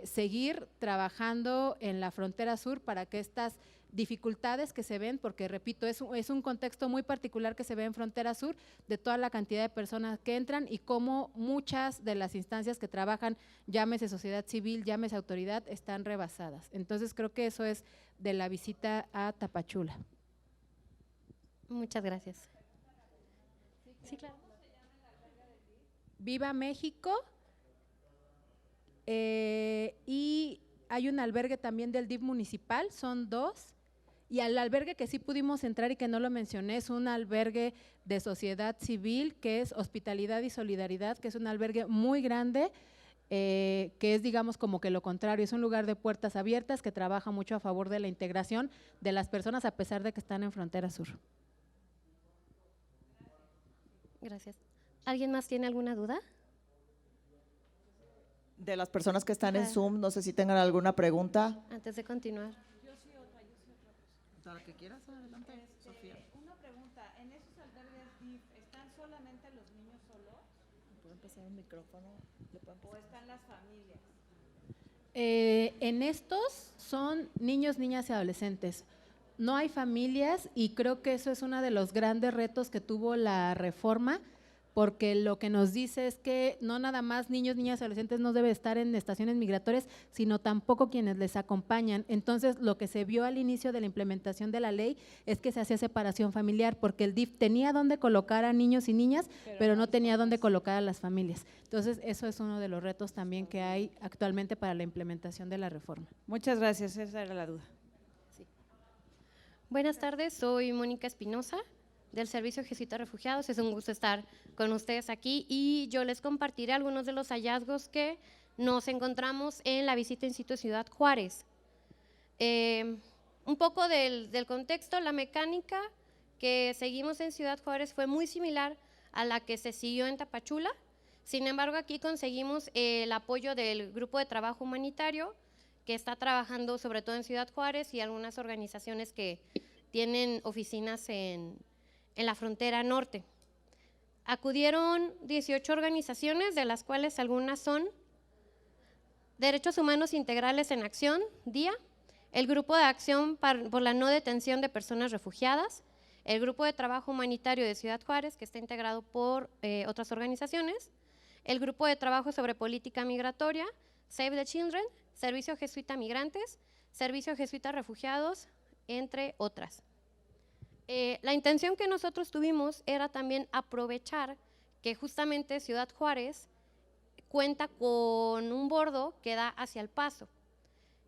Speaker 12: seguir trabajando en la frontera sur para que estas dificultades que se ven, porque repito, es un contexto muy particular que se ve en frontera sur de toda la cantidad de personas que entran y cómo muchas de las instancias que trabajan, llámese sociedad civil, llámese autoridad, están rebasadas. Entonces creo que eso es de la visita a Tapachula.
Speaker 10: Muchas gracias. Sí, claro.
Speaker 12: Viva México y hay un albergue también del DIF municipal, son 2, y al albergue que sí pudimos entrar y que no lo mencioné es un albergue de sociedad civil que es Hospitalidad y Solidaridad, que es un albergue muy grande, que es digamos como que lo contrario, es un lugar de puertas abiertas que trabaja mucho a favor de la integración de las personas a pesar de que están en frontera sur.
Speaker 10: Gracias. ¿Alguien más tiene alguna duda?
Speaker 2: De las personas que están en Zoom, no sé si tengan alguna pregunta.
Speaker 10: Antes de continuar.
Speaker 2: Yo sí otra pregunta. La que quieras, adelante, Sofía.
Speaker 13: Una pregunta, ¿en esos albergues DIF están solamente los niños solos?
Speaker 2: ¿Puedo empezar el micrófono?
Speaker 13: ¿O están las familias?
Speaker 12: En estos son niños, niñas y adolescentes. No hay familias y creo que eso es uno de los grandes retos que tuvo la reforma, porque lo que nos dice es que no nada más niños, niñas y adolescentes no deben estar en estaciones migratorias, sino tampoco quienes les acompañan. Entonces, lo que se vio al inicio de la implementación de la ley es que se hacía separación familiar, porque el DIF tenía dónde colocar a niños y niñas, pero no tenía dónde colocar a las familias. Entonces, eso es uno de los retos también que hay actualmente para la implementación de la reforma.
Speaker 13: Muchas gracias, esa era la duda.
Speaker 10: Sí. Buenas tardes, soy Mónica Espinosa, del Servicio Jesuita Refugiados. Es un gusto estar con ustedes aquí y yo les compartiré algunos de los hallazgos que nos encontramos en la visita in situ Ciudad Juárez. Un poco del contexto, la mecánica que seguimos en Ciudad Juárez fue muy similar a la que se siguió en Tapachula. Sin embargo, aquí conseguimos el apoyo del Grupo de Trabajo Humanitario que está trabajando sobre todo en Ciudad Juárez y algunas organizaciones que tienen oficinas en la frontera norte. Acudieron 18 organizaciones, de las cuales algunas son Derechos Humanos Integrales en Acción, DIA, el Grupo de Acción por la No Detención de Personas Refugiadas, el Grupo de Trabajo Humanitario de Ciudad Juárez, que está integrado por otras organizaciones, el Grupo de Trabajo sobre Política Migratoria, Save the Children, Servicio Jesuita Migrantes, Servicio Jesuita Refugiados, entre otras. La intención que nosotros tuvimos era también aprovechar que justamente Ciudad Juárez cuenta con un bordo que da hacia El Paso.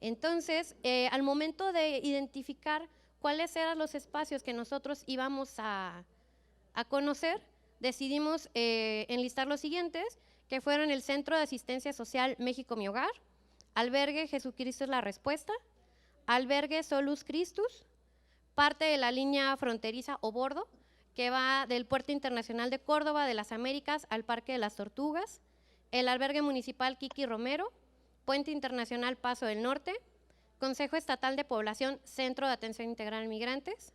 Speaker 10: Entonces, al momento de identificar cuáles eran los espacios que nosotros íbamos a conocer, decidimos enlistar los siguientes, que fueron el Centro de Asistencia Social México Mi Hogar, Albergue Jesucristo es la Respuesta, Albergue Solus Christus, parte de la línea fronteriza o bordo, que va del Puerto Internacional de Córdoba de las Américas al Parque de las Tortugas, el Albergue Municipal Kiki Romero, Puente Internacional Paso del Norte, Consejo Estatal de Población Centro de Atención Integral a Migrantes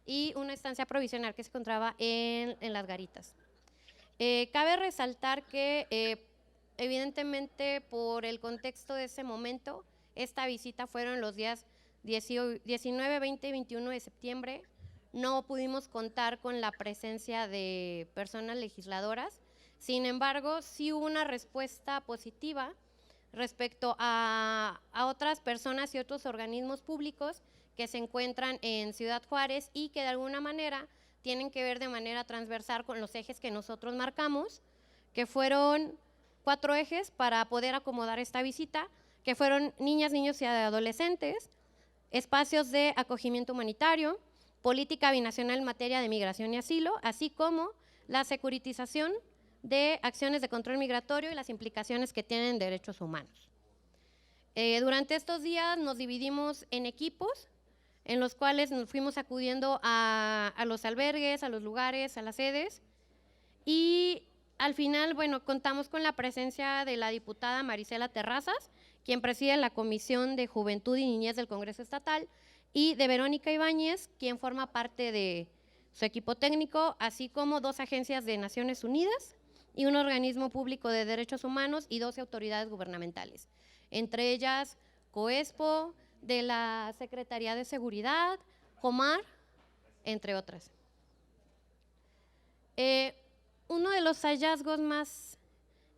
Speaker 10: y una estancia provisional que se encontraba en Las Garitas. Cabe resaltar que evidentemente por el contexto de ese momento, esta visita fueron los días 19, 20 y 21 de septiembre. No pudimos contar con la presencia de personas legisladoras, sin embargo, sí hubo una respuesta positiva respecto a otras personas y otros organismos públicos que se encuentran en Ciudad Juárez y que de alguna manera tienen que ver de manera transversal con los ejes que nosotros marcamos, que fueron 4 ejes para poder acomodar esta visita, que fueron niñas, niños y adolescentes, espacios de acogimiento humanitario, política binacional en materia de migración y asilo, así como la securitización de acciones de control migratorio y las implicaciones que tienen en derechos humanos. Durante estos días nos dividimos en equipos, en los cuales nos fuimos acudiendo a los albergues, a los lugares, a las sedes, y al final, bueno, contamos con la presencia de la diputada Marisela Terrazas, quien preside la Comisión de Juventud y Niñez del Congreso Estatal, y de Verónica Ibáñez, quien forma parte de su equipo técnico, así como 2 agencias de Naciones Unidas y un organismo público de derechos humanos y 12 autoridades gubernamentales, entre ellas COESPO, de la Secretaría de Seguridad, Comar, entre otras. Uno de los hallazgos más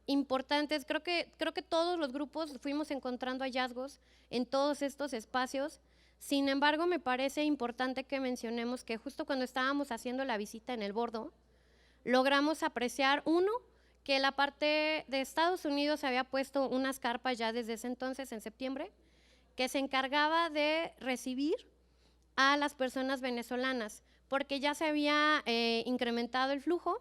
Speaker 10: importantes, creo que todos los grupos fuimos encontrando hallazgos en todos estos espacios. Sin embargo, me parece importante que mencionemos que justo cuando estábamos haciendo la visita en el bordo, logramos apreciar, uno, que la parte de Estados Unidos había puesto unas carpas ya desde ese entonces, en septiembre, que se encargaba de recibir a las personas venezolanas, porque ya se había incrementado el flujo,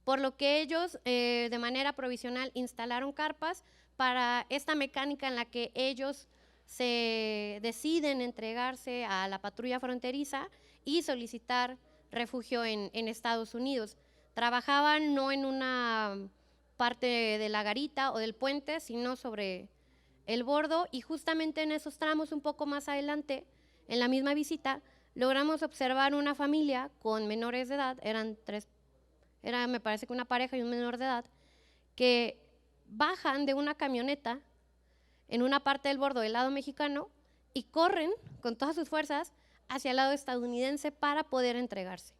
Speaker 10: por lo que ellos de manera provisional instalaron carpas para esta mecánica en la que ellos se deciden entregarse a la patrulla fronteriza y solicitar refugio en Estados Unidos. Trabajaban no en una parte de la garita o del puente, sino sobre el bordo, y justamente en esos tramos un poco más adelante, en la misma visita, logramos observar una familia con menores de edad, me parece que una pareja y un menor de edad, que bajan de una camioneta en una parte del bordo del lado mexicano y corren con todas sus fuerzas hacia el lado estadounidense para poder entregarse.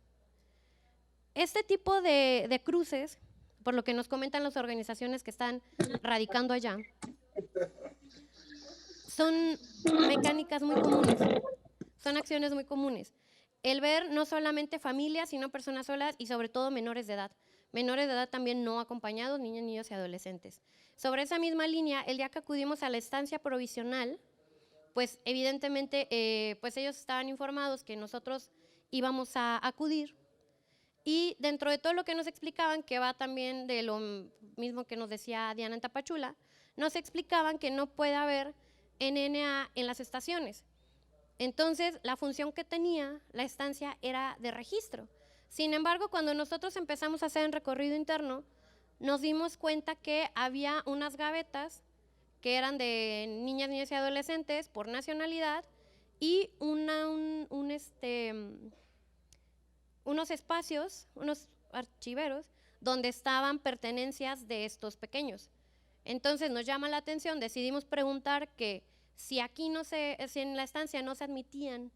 Speaker 10: Este tipo de cruces, por lo que nos comentan las organizaciones que están radicando allá, son mecánicas muy comunes, son acciones muy comunes. El ver no solamente familias, sino personas solas y sobre todo menores de edad. Menores de edad también no acompañados, niñas, niños y adolescentes. Sobre esa misma línea, el día que acudimos a la estancia provisional, pues evidentemente pues ellos estaban informados que nosotros íbamos a acudir, y dentro de todo lo que nos explicaban, que va también de lo mismo que nos decía Diana en Tapachula, nos explicaban que no puede haber NNA en las estaciones. Entonces, la función que tenía la estancia era de registro. Sin embargo, cuando nosotros empezamos a hacer el recorrido interno, nos dimos cuenta que había unas gavetas que eran de niñas, niños y adolescentes por nacionalidad y unos espacios, unos archiveros, donde estaban pertenencias de estos pequeños. Entonces nos llama la atención, decidimos preguntar que si si en la estancia no se admitían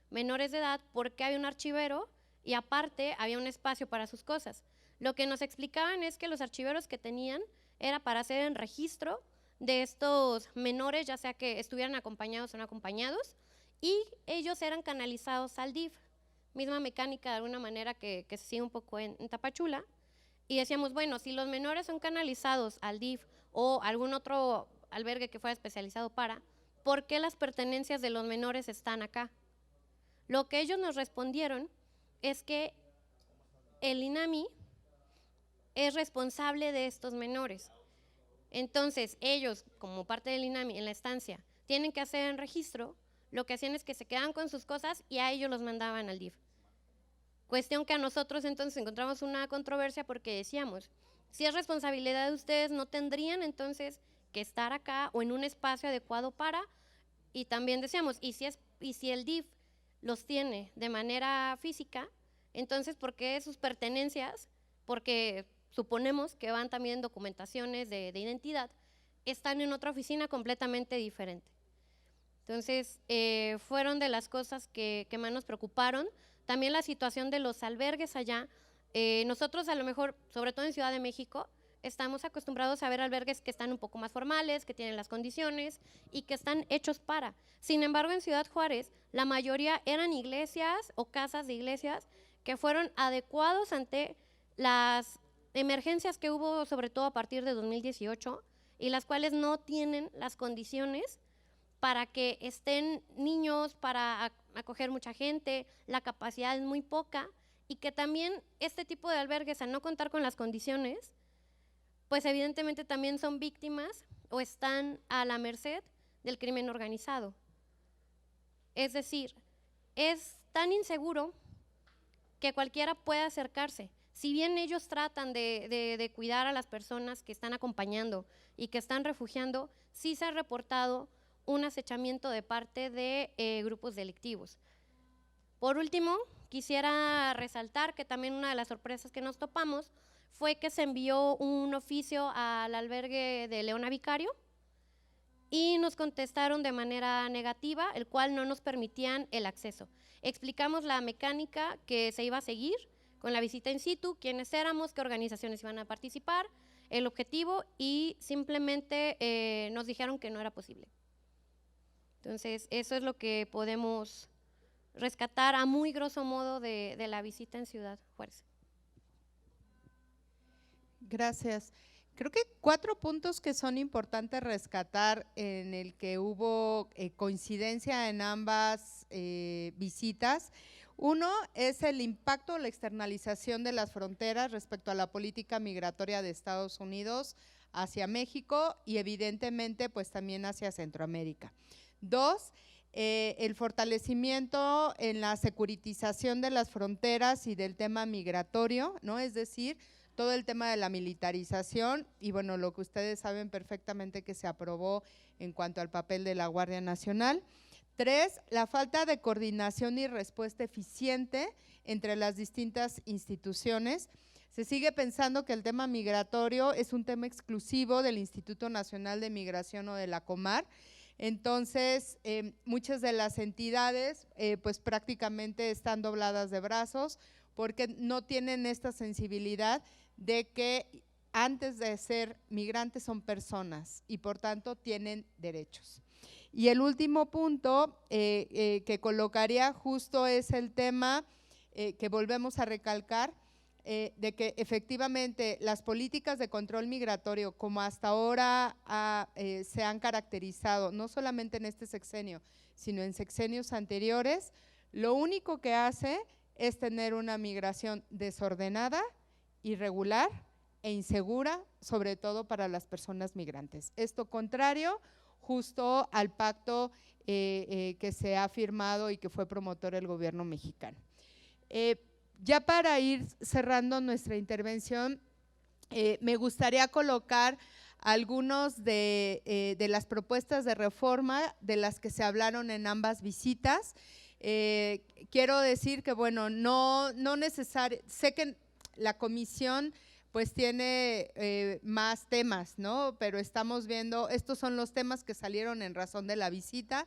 Speaker 10: menores de edad, ¿por qué había un archivero y aparte había un espacio para sus cosas? Lo que nos explicaban es que los archiveros que tenían era para hacer el registro de estos menores, ya sea que estuvieran acompañados o no acompañados, y ellos eran canalizados al DIF, misma mecánica de alguna manera que se sigue un poco en Tapachula, y decíamos, bueno, si los menores son canalizados al DIF o algún otro albergue que fuera especializado para, ¿por qué las pertenencias de los menores están acá? Lo que ellos nos respondieron es que el INAMI es responsable de estos menores. Entonces, ellos, como parte del INAMI en la estancia, tienen que hacer el registro, lo que hacían es que se quedaban con sus cosas y a ellos los mandaban al DIF. Cuestión que a nosotros entonces encontramos una controversia porque decíamos, si es responsabilidad de ustedes, no tendrían entonces que estar acá o en un espacio adecuado para, y también decíamos, y si el DIF los tiene de manera física, entonces, ¿por qué sus pertenencias? Porque suponemos que van también documentaciones de identidad, están en otra oficina completamente diferente. Entonces, fueron de las cosas que más nos preocuparon. También la situación de los albergues allá. Nosotros a lo mejor, sobre todo en Ciudad de México, estamos acostumbrados a ver albergues que están un poco más formales, que tienen las condiciones y que están hechos para. Sin embargo, en Ciudad Juárez, la mayoría eran iglesias o casas de iglesias que fueron adecuados ante las emergencias que hubo, sobre todo a partir de 2018, y las cuales no tienen las condiciones para que estén niños, para acoger mucha gente, la capacidad es muy poca, y que también este tipo de albergues, al no contar con las condiciones, pues evidentemente también son víctimas o están a la merced del crimen organizado. Es decir, es tan inseguro que cualquiera puede acercarse. Si bien ellos tratan de cuidar a las personas que están acompañando y que están refugiando, sí se ha reportado un acechamiento de parte de grupos delictivos. Por último, quisiera resaltar que también una de las sorpresas que nos topamos fue que se envió un oficio al albergue de Leona Vicario y nos contestaron de manera negativa, el cual no nos permitían el acceso. Explicamos la mecánica que se iba a seguir con la visita in situ, quiénes éramos, qué organizaciones iban a participar, el objetivo, y simplemente nos dijeron que no era posible. Entonces, eso es lo que podemos rescatar a muy grosso modo de la visita en Ciudad Juárez.
Speaker 11: Gracias. Creo que 4 puntos que son importantes rescatar en el que hubo coincidencia en ambas visitas. Uno es el impacto o la externalización de las fronteras respecto a la política migratoria de Estados Unidos hacia México y evidentemente pues también hacia Centroamérica. 2, el fortalecimiento en la securitización de las fronteras y del tema migratorio, ¿no? Es decir, todo el tema de la militarización y bueno, lo que ustedes saben perfectamente que se aprobó en cuanto al papel de la Guardia Nacional. 3, la falta de coordinación y respuesta eficiente entre las distintas instituciones. Se sigue pensando que el tema migratorio es un tema exclusivo del Instituto Nacional de Migración o de la Comar. Entonces, muchas de las entidades pues prácticamente están dobladas de brazos porque no tienen esta sensibilidad de que antes de ser migrantes son personas y por tanto tienen derechos. Y el último punto que colocaría justo es el tema que volvemos a recalcar, de que efectivamente las políticas de control migratorio como hasta ahora se han caracterizado, no solamente en este sexenio, sino en sexenios anteriores, lo único que hace es tener una migración desordenada, irregular e insegura, sobre todo para las personas migrantes. Esto contrario justo al pacto que se ha firmado y que fue promotor el gobierno mexicano. Ya para ir cerrando nuestra intervención, me gustaría colocar algunos de las propuestas de reforma de las que se hablaron en ambas visitas. Quiero decir que, bueno, no necesario, sé que la comisión pues tiene más temas, ¿no? Pero estamos viendo, estos son los temas que salieron en razón de la visita,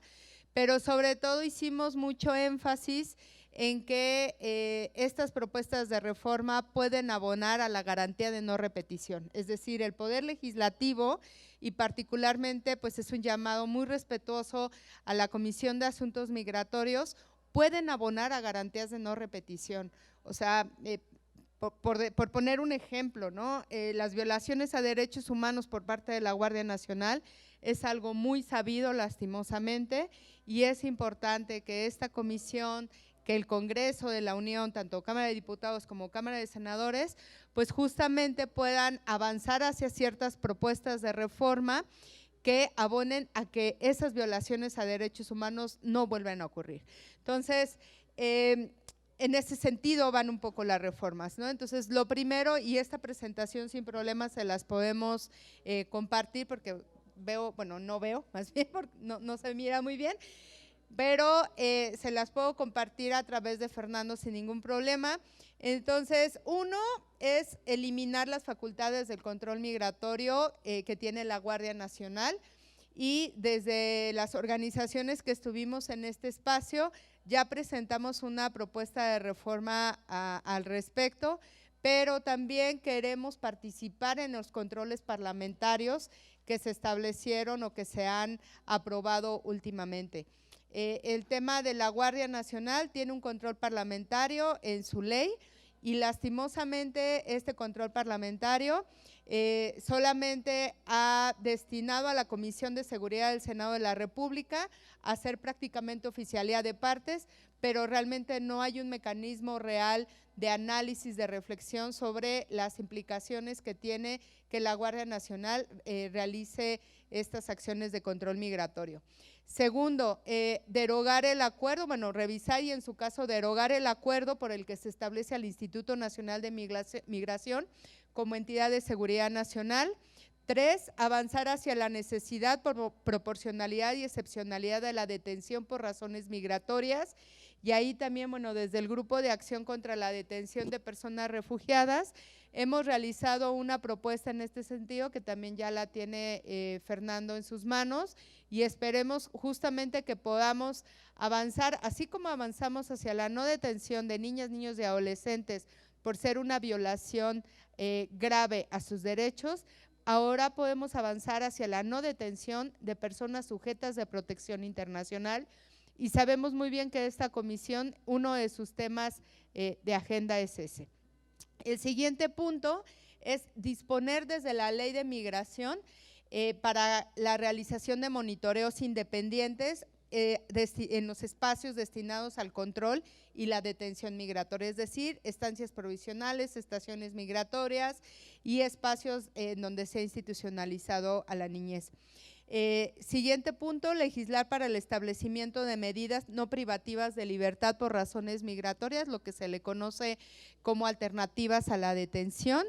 Speaker 11: pero sobre todo hicimos mucho énfasis en que estas propuestas de reforma pueden abonar a la garantía de no repetición, es decir, el Poder Legislativo y particularmente pues es un llamado muy respetuoso a la Comisión de Asuntos Migratorios, pueden abonar a garantías de no repetición, o sea, por poner un ejemplo, ¿no? Las violaciones a derechos humanos por parte de la Guardia Nacional es algo muy sabido lastimosamente y es importante que esta comisión, que el Congreso de la Unión, tanto Cámara de Diputados como Cámara de Senadores, pues justamente puedan avanzar hacia ciertas propuestas de reforma que abonen a que esas violaciones a derechos humanos no vuelvan a ocurrir. Entonces, en ese sentido van un poco las reformas, ¿no? Entonces, lo primero, y esta presentación sin problemas se las podemos compartir porque veo, bueno, no veo, más bien porque no se mira muy bien, pero se las puedo compartir a través de Fernando sin ningún problema. Entonces, uno es eliminar las facultades del control migratorio que tiene la Guardia Nacional y desde las organizaciones que estuvimos en este espacio ya presentamos una propuesta de reforma al respecto, pero también queremos participar en los controles parlamentarios que se establecieron o que se han aprobado últimamente. El tema de la Guardia Nacional tiene un control parlamentario en su ley y lastimosamente este control parlamentario solamente ha destinado a la Comisión de Seguridad del Senado de la República a ser prácticamente oficialía de partes, pero realmente no hay un mecanismo real de análisis, de reflexión sobre las implicaciones que tiene que la Guardia Nacional realice estas acciones de control migratorio. Segundo, derogar el acuerdo, bueno, revisar y en su caso derogar el acuerdo por el que se establece al Instituto Nacional de Migración como entidad de seguridad nacional. 3, avanzar hacia la necesidad, proporcionalidad y excepcionalidad de la detención por razones migratorias. Y ahí también, bueno, desde el Grupo de Acción contra la Detención de Personas Refugiadas, hemos realizado una propuesta en este sentido que también ya la tiene Fernando en sus manos y esperemos justamente que podamos avanzar, así como avanzamos hacia la no detención de niñas, niños y adolescentes por ser una violación grave a sus derechos, ahora podemos avanzar hacia la no detención de personas sujetas de protección internacional y sabemos muy bien que esta comisión, uno de sus temas de agenda es ese. El siguiente punto es disponer desde la Ley de Migración para la realización de monitoreos independientes en los espacios destinados al control y la detención migratoria, es decir, estancias provisionales, estaciones migratorias y espacios en donde se ha institucionalizado a la niñez. Siguiente punto, legislar para el establecimiento de medidas no privativas de libertad por razones migratorias, lo que se le conoce como alternativas a la detención.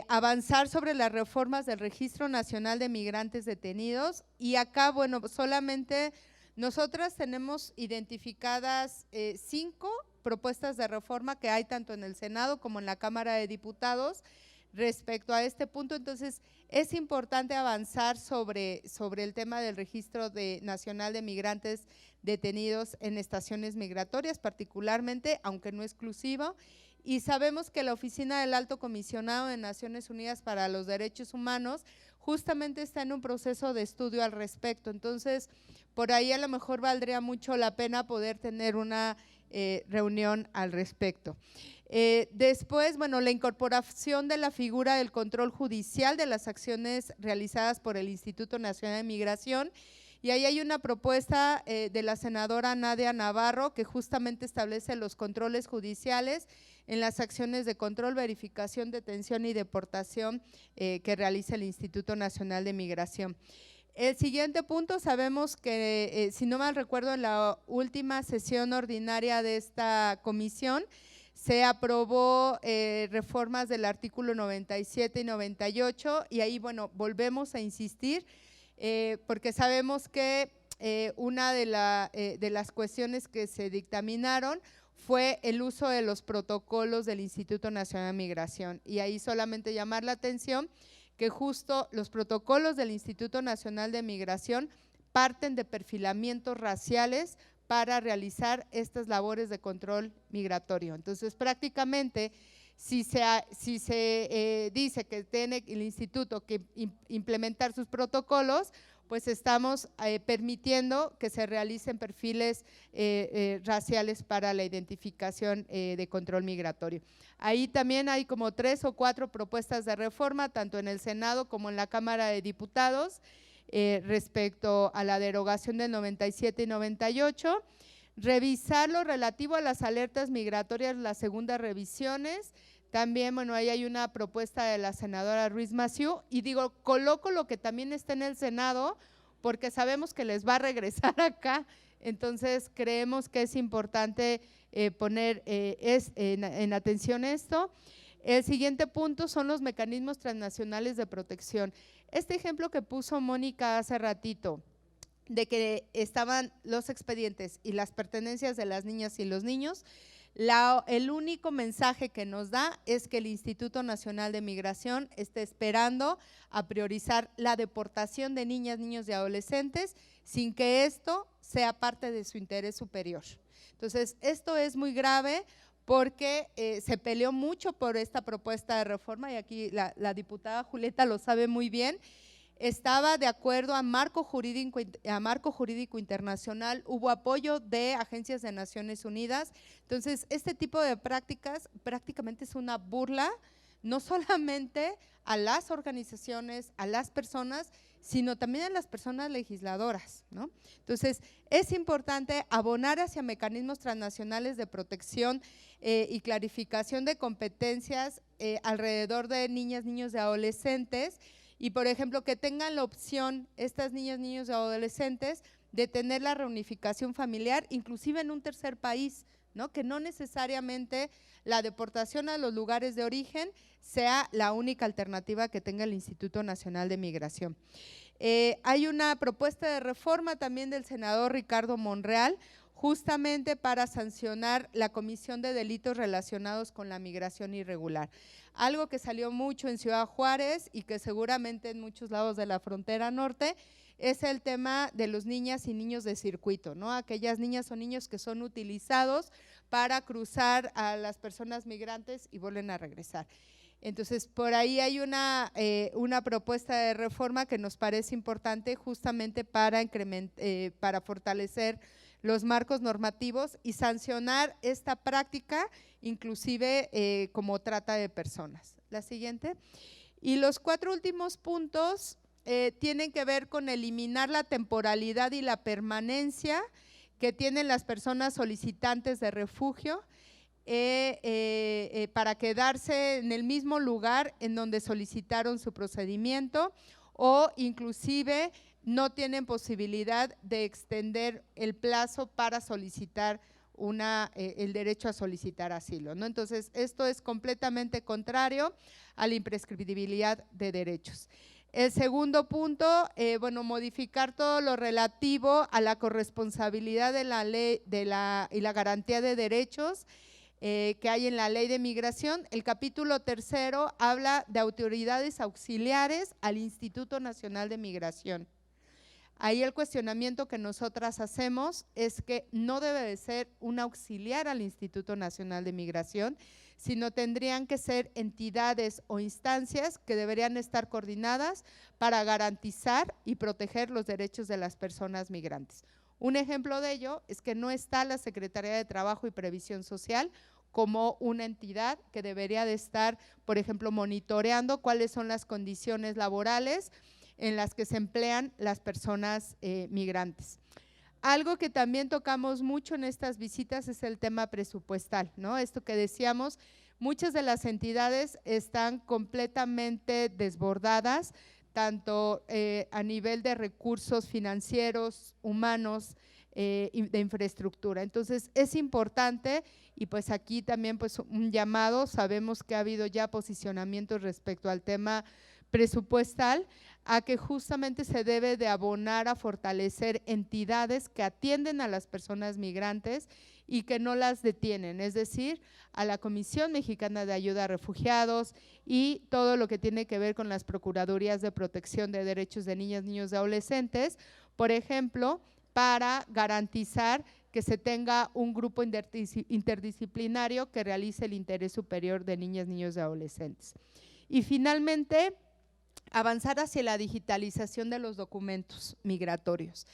Speaker 11: Avanzar sobre las reformas del Registro Nacional de Migrantes Detenidos y acá, bueno, solamente nosotras tenemos identificadas 5 propuestas de reforma que hay tanto en el Senado como en la Cámara de Diputados respecto a este punto. Entonces, es importante avanzar sobre el tema del Registro Nacional de Migrantes Detenidos en estaciones migratorias, particularmente, aunque no exclusivo, y sabemos que la Oficina del Alto Comisionado de Naciones Unidas para los Derechos Humanos justamente está en un proceso de estudio al respecto. Entonces, por ahí a lo mejor valdría mucho la pena poder tener una reunión al respecto. Después, bueno, la incorporación de la figura del control judicial de las acciones realizadas por el Instituto Nacional de Migración, y ahí hay una propuesta de la senadora Nadia Navarro que justamente establece los controles judiciales en las acciones de control, verificación, detención y deportación que realiza el Instituto Nacional de Migración. El siguiente punto, sabemos que, si no mal recuerdo, en la última sesión ordinaria de esta comisión se aprobó reformas del artículo 97 y 98 y ahí, bueno, volvemos a insistir porque sabemos que una de las cuestiones que se dictaminaron fue el uso de los protocolos del Instituto Nacional de Migración. Y ahí solamente llamar la atención que justo los protocolos del Instituto Nacional de Migración parten de perfilamientos raciales para realizar estas labores de control migratorio. Entonces, prácticamente, si se dice que tiene el instituto que implementar sus protocolos, pues estamos permitiendo que se realicen perfiles raciales para la identificación de control migratorio. Ahí también hay como 3 o 4 propuestas de reforma, tanto en el Senado como en la Cámara de Diputados, respecto a la derogación del 97 y 98, revisar lo relativo a las alertas migratorias, las segundas revisiones. También, bueno, ahí hay una propuesta de la senadora Ruiz Massieu, y digo, coloco lo que también está en el Senado, porque sabemos que les va a regresar acá, entonces creemos que es importante poner en atención esto. El siguiente punto son los mecanismos transnacionales de protección. Este ejemplo que puso Mónica hace ratito, de que estaban los expedientes y las pertenencias de las niñas y los niños, el único mensaje que nos da es que el Instituto Nacional de Migración está esperando a priorizar la deportación de niñas, niños y adolescentes sin que esto sea parte de su interés superior. Entonces, esto es muy grave porque se peleó mucho por esta propuesta de reforma, y aquí la diputada Julieta lo sabe muy bien. Estaba de acuerdo a marco jurídico internacional, hubo apoyo de agencias de Naciones Unidas. Entonces, este tipo de prácticas prácticamente es una burla, no solamente a las organizaciones, a las personas, sino también a las personas legisladoras, ¿no? Entonces, es importante abonar hacia mecanismos transnacionales de protección y clarificación de competencias alrededor de niñas, niños y adolescentes. Y, por ejemplo, que tengan la opción estas niñas, niños y adolescentes de tener la reunificación familiar, inclusive en un tercer país, ¿no? Que no necesariamente la deportación a los lugares de origen sea la única alternativa que tenga el Instituto Nacional de Migración. Hay una propuesta de reforma también del senador Ricardo Monreal, justamente para sancionar la comisión de delitos relacionados con la migración irregular. Algo que salió mucho en Ciudad Juárez y que seguramente en muchos lados de la frontera norte es el tema de los niñas y niños de circuito, ¿no? Aquellas niñas o niños que son utilizados para cruzar a las personas migrantes y vuelven a regresar. Entonces, por ahí hay una propuesta de reforma que nos parece importante justamente para fortalecer los marcos normativos y sancionar esta práctica, inclusive como trata de personas. La siguiente. Y los 4 últimos puntos tienen que ver con eliminar la temporalidad y la permanencia que tienen las personas solicitantes de refugio para quedarse en el mismo lugar en donde solicitaron su procedimiento, o inclusive no tienen posibilidad de extender el plazo para solicitar el derecho a solicitar asilo, ¿no? Entonces, esto es completamente contrario a la imprescriptibilidad de derechos. El segundo punto, bueno, modificar todo lo relativo a la corresponsabilidad de la ley y la garantía de derechos que hay en la Ley de Migración. El capítulo 3 habla de autoridades auxiliares al Instituto Nacional de Migración. Ahí el cuestionamiento que nosotras hacemos es que no debe de ser un auxiliar al Instituto Nacional de Migración, sino tendrían que ser entidades o instancias que deberían estar coordinadas para garantizar y proteger los derechos de las personas migrantes. Un ejemplo de ello es que no está la Secretaría de Trabajo y Previsión Social como una entidad que debería de estar, por ejemplo, monitoreando cuáles son las condiciones laborales en las que se emplean las personas migrantes. Algo que también tocamos mucho en estas visitas es el tema presupuestal, ¿no? Esto que decíamos, muchas de las entidades están completamente desbordadas, tanto a nivel de recursos financieros, humanos, de infraestructura. Entonces, es importante, y pues aquí también pues un llamado, sabemos que ha habido ya posicionamientos respecto al tema presupuestal a que justamente se debe de abonar a fortalecer entidades que atienden a las personas migrantes y que no las detienen, es decir, a la Comisión Mexicana de Ayuda a Refugiados y todo lo que tiene que ver con las Procuradurías de Protección de Derechos de Niñas, Niños y Adolescentes, por ejemplo, para garantizar que se tenga un grupo interdisciplinario que realice el interés superior de niñas, niños y adolescentes. Y finalmente, avanzar hacia la digitalización de los documentos migratorios.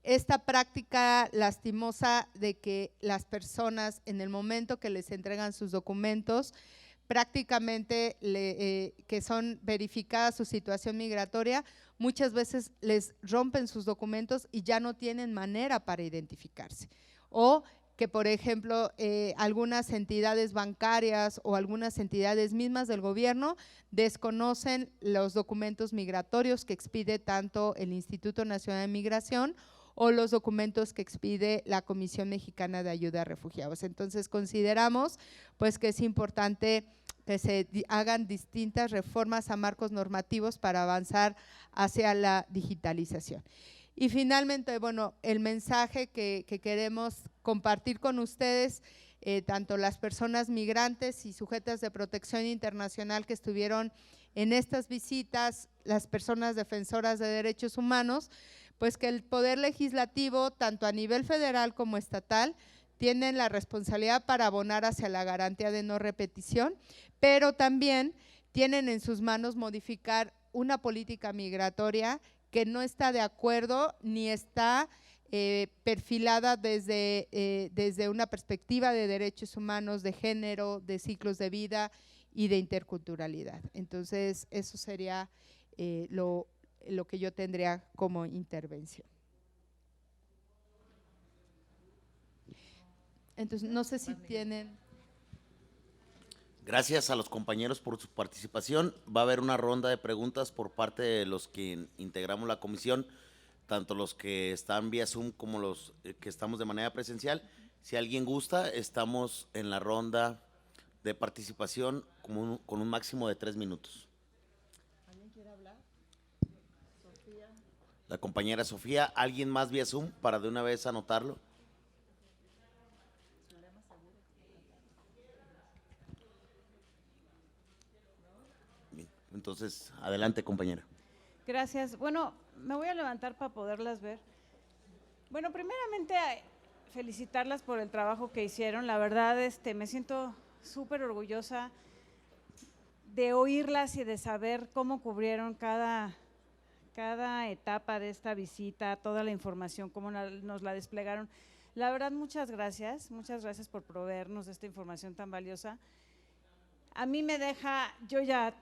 Speaker 11: Esta práctica lastimosa de que las personas en el momento que les entregan sus documentos, prácticamente que son verificadas su situación migratoria, muchas veces les rompen sus documentos y ya no tienen manera para identificarse. O que, por ejemplo, algunas entidades bancarias o algunas entidades mismas del gobierno desconocen los documentos migratorios que expide tanto el Instituto Nacional de Migración o los documentos que expide la Comisión Mexicana de Ayuda a Refugiados. Entonces, consideramos pues que es importante que se hagan distintas reformas a marcos normativos para avanzar hacia la digitalización. Y finalmente, bueno, el mensaje que queremos compartir con ustedes, tanto las personas migrantes y sujetas de protección internacional que estuvieron en estas visitas, las personas defensoras de derechos humanos, pues que el Poder Legislativo, tanto a nivel federal como estatal, tienen la responsabilidad para abonar hacia la garantía de no repetición, pero también tienen en sus manos modificar una política migratoria que no está de acuerdo ni está perfilada desde una perspectiva de derechos humanos, de género, de ciclos de vida y de interculturalidad. Entonces, eso sería lo que yo tendría como intervención. Entonces, no sé si tienen…
Speaker 1: Gracias a los compañeros por su participación. Va a haber una ronda de preguntas por parte de los que integramos la comisión, tanto los que están vía Zoom como los que estamos de manera presencial. Si alguien gusta, estamos en la ronda de participación con un máximo de 3 minutos.
Speaker 2: ¿Alguien quiere hablar? Sofía.
Speaker 1: La compañera Sofía, ¿alguien más vía Zoom para de una vez anotarlo? Entonces, adelante, compañera.
Speaker 13: Gracias. Bueno, me voy a levantar para poderlas ver. Bueno, primeramente felicitarlas por el trabajo que hicieron. La verdad, me siento súper orgullosa de oírlas y de saber cómo cubrieron cada etapa de esta visita, toda la información, cómo nos la desplegaron. La verdad, muchas gracias por proveernos de esta información tan valiosa. A mí me deja, yo ya…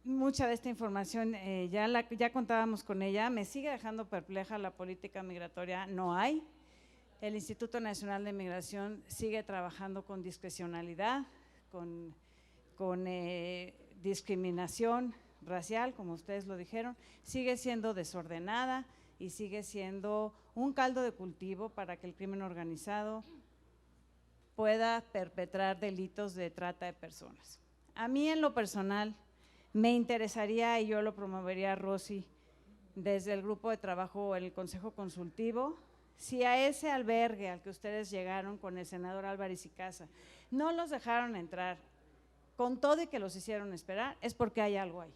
Speaker 13: Mucha de esta información ya contábamos con ella, me sigue dejando perpleja la política migratoria, no hay. El Instituto Nacional de Migración sigue trabajando con discrecionalidad, con discriminación racial, como ustedes lo dijeron, sigue siendo desordenada y sigue siendo un caldo de cultivo para que el crimen organizado pueda perpetrar delitos de trata de personas. A mí en lo personal me interesaría, y yo lo promovería, Rosy, desde el grupo de trabajo, el Consejo Consultivo, si a ese albergue al que ustedes llegaron con el senador Álvarez y Casa no los dejaron entrar, con todo y que los hicieron esperar, es porque hay algo ahí.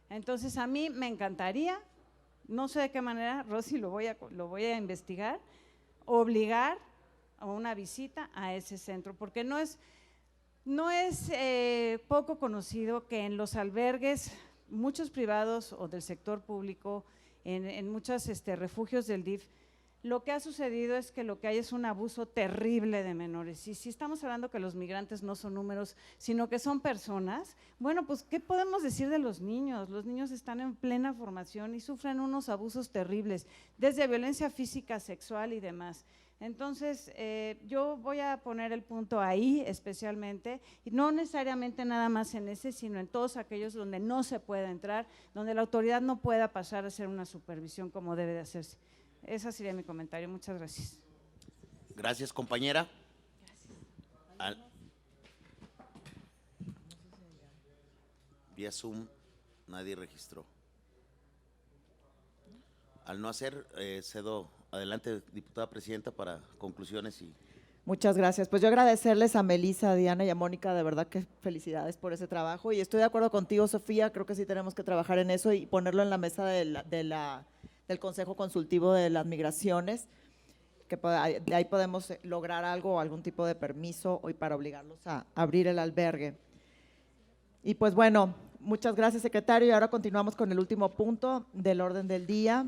Speaker 13: Entonces, a mí me encantaría, no sé de qué manera, Rosy, lo voy a investigar, obligar a una visita a ese centro, porque no es poco conocido que en los albergues, muchos privados o del sector público, en muchos refugios del DIF, lo que ha sucedido es que lo que hay es un abuso terrible de menores. Y si estamos hablando que los migrantes no son números, sino que son personas, bueno, pues ¿qué podemos decir de los niños? Los niños están en plena formación y sufren unos abusos terribles, desde violencia física, sexual y demás. Entonces, yo voy a poner el punto ahí especialmente, y no necesariamente nada más en ese, sino en todos aquellos donde no se pueda entrar, donde la autoridad no pueda pasar a hacer una supervisión como debe de hacerse. Ese sería mi comentario. Muchas gracias.
Speaker 1: Gracias, compañera. Vía Zoom Nadie registró. Al no hacer, cedo adelante, diputada presidenta, para conclusiones y...
Speaker 2: Muchas gracias. Pues yo agradecerles a Melissa, a Diana y a Mónica, de verdad que felicidades por ese trabajo. Y estoy de acuerdo contigo, Sofía, creo que sí tenemos que trabajar en eso y ponerlo en la mesa del Consejo Consultivo de las Migraciones, que de ahí podemos lograr algo o algún tipo de permiso hoy para obligarlos a abrir el albergue. Y pues bueno, muchas gracias, secretario. Y ahora continuamos con el último punto del orden del día.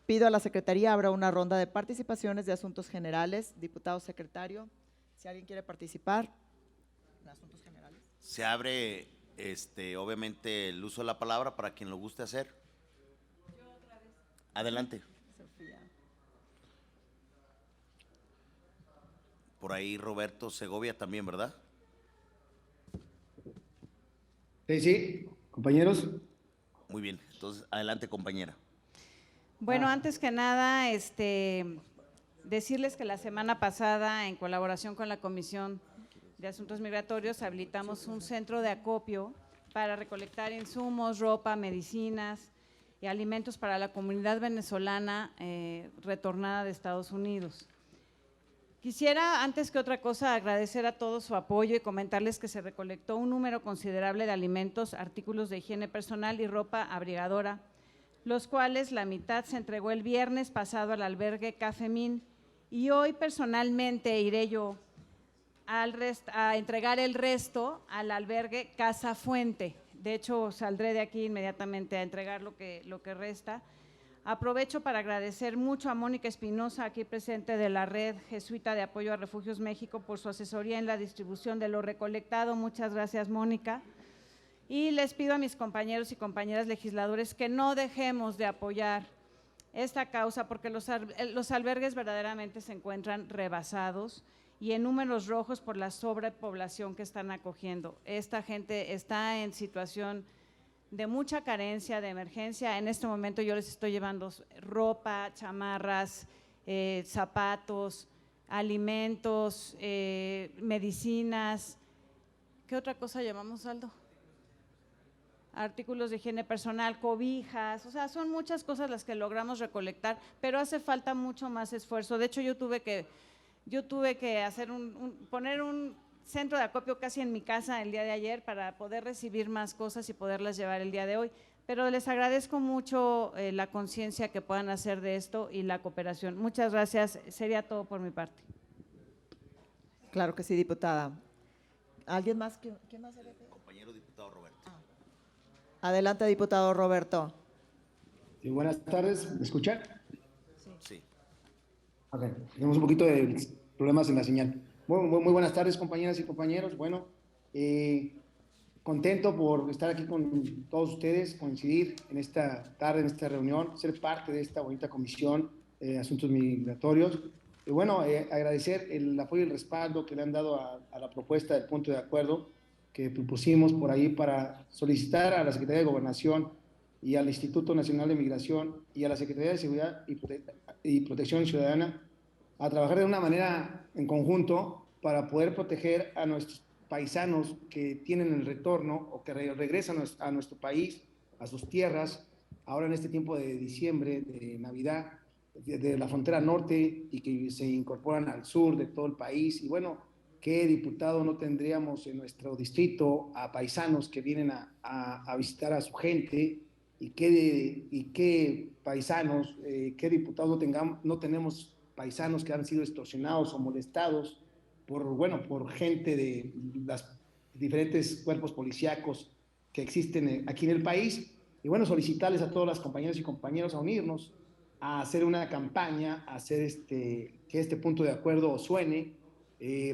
Speaker 2: Pido a la Secretaría abra una ronda de participaciones de asuntos generales. Diputado secretario, si alguien quiere participar en asuntos generales.
Speaker 1: Se abre, obviamente, el uso de la palabra para quien lo guste hacer.
Speaker 8: Yo otra vez.
Speaker 1: Adelante.
Speaker 2: Sofía.
Speaker 1: Por ahí Roberto Segovia también, ¿verdad?
Speaker 14: Sí, compañeros.
Speaker 1: Muy bien, entonces adelante, compañera.
Speaker 13: Bueno, antes que nada, decirles que la semana pasada, en colaboración con la Comisión de Asuntos Migratorios, habilitamos un centro de acopio para recolectar insumos, ropa, medicinas y alimentos para la comunidad venezolana retornada de Estados Unidos. Quisiera, antes que otra cosa, agradecer a todos su apoyo y comentarles que se recolectó un número considerable de alimentos, artículos de higiene personal y ropa abrigadora, los cuales la mitad se entregó el viernes pasado al albergue Cafemín, y hoy personalmente iré yo a entregar el resto al albergue Casa Fuente. De hecho, saldré de aquí inmediatamente a entregar lo que resta. Aprovecho para agradecer mucho a Mónica Espinosa, aquí presente de la Red Jesuita de Apoyo a Refugios México, por su asesoría en la distribución de lo recolectado. Muchas gracias, Mónica. Y les pido a mis compañeros y compañeras legisladores que no dejemos de apoyar esta causa, porque los albergues verdaderamente se encuentran rebasados y en números rojos por la sobrepoblación que están acogiendo. Esta gente está en situación de mucha carencia, de emergencia. En este momento yo les estoy llevando ropa, chamarras, zapatos, alimentos, medicinas. ¿Qué otra cosa llevamos, Aldo? Artículos de higiene personal, cobijas, o sea, son muchas cosas las que logramos recolectar, pero hace falta mucho más esfuerzo. De hecho, yo tuve que hacer poner un centro de acopio casi en mi casa el día de ayer para poder recibir más cosas y poderlas llevar el día de hoy. Pero les agradezco mucho la conciencia que puedan hacer de esto y la cooperación. Muchas gracias, sería todo por mi parte.
Speaker 2: Claro que sí, diputada. ¿Alguien más? ¿Quién más?
Speaker 1: Compañero diputado Roberto.
Speaker 2: Adelante, diputado Roberto.
Speaker 14: Sí, buenas tardes, ¿me escuchan?
Speaker 1: Sí.
Speaker 14: Ok, tenemos un poquito de problemas en la señal. Muy buenas tardes, compañeras y compañeros. Bueno, contento por estar aquí con todos ustedes, coincidir en esta tarde, en esta reunión, ser parte de esta bonita comisión de asuntos migratorios. Y bueno, agradecer el apoyo y el respaldo que le han dado a la propuesta del punto de acuerdo que propusimos por ahí para solicitar a la Secretaría de Gobernación y al Instituto Nacional de Migración y a la Secretaría de Seguridad y Protección Ciudadana a trabajar de una manera en conjunto para poder proteger a nuestros paisanos que tienen el retorno o que regresan a nuestro país, a sus tierras, ahora en este tiempo de diciembre, de Navidad, de la frontera norte y que se incorporan al sur de todo el país. Y bueno, ¿qué diputado no tendríamos en nuestro distrito a paisanos que vienen a visitar a su gente? ¿Y qué paisanos, qué diputados no tenemos paisanos que han sido extorsionados o molestados por gente de los diferentes cuerpos policíacos que existen aquí en el país? Y bueno, solicitarles a todas las compañeras y compañeros a unirnos, a hacer una campaña, a hacer que este punto de acuerdo suene,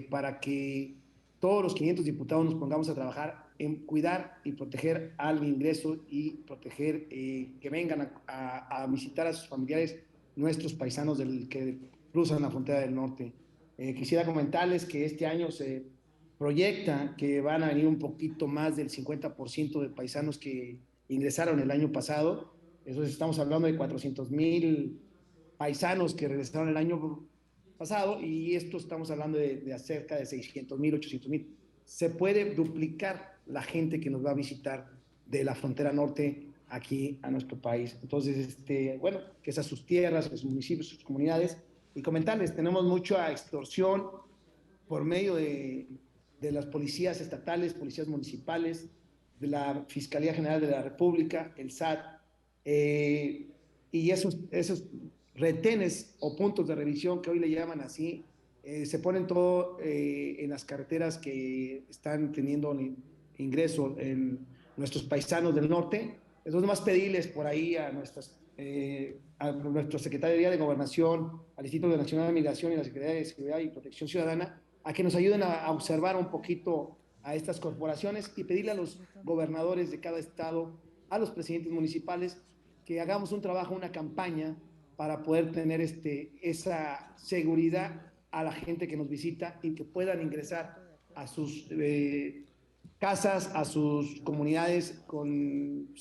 Speaker 14: para que todos los 500 diputados nos pongamos a trabajar en cuidar y proteger al ingreso y proteger que vengan a visitar a sus familiares, nuestros paisanos que cruzan la frontera del norte. Quisiera comentarles que este año se proyecta que van a venir un poquito más del 50% de paisanos que ingresaron el año pasado. Eso estamos hablando de 400,000 paisanos que regresaron el año pasado, y esto estamos hablando de cerca de 600,000, 800,000. Se puede duplicar la gente que nos va a visitar de la frontera norte aquí a nuestro país. Entonces, bueno, que es a sus tierras, a sus municipios, sus comunidades, y comentarles, tenemos mucha extorsión por medio de las policías estatales, policías municipales, de la Fiscalía General de la República, el SAT, y esos retenes o puntos de revisión que hoy le llaman así, se ponen todo en las carreteras que están teniendo ingreso en nuestros paisanos del norte. Entonces, más pedirles por ahí a nuestro Secretaría de Gobernación, al Instituto Nacional de Migración y la Secretaría de Seguridad y Protección Ciudadana, a que nos ayuden a observar un poquito a estas corporaciones y pedirle a los gobernadores de cada estado, a los presidentes municipales, que hagamos un trabajo, una campaña para poder tener esa seguridad a la gente que nos visita y que puedan ingresar a sus casas, a sus comunidades con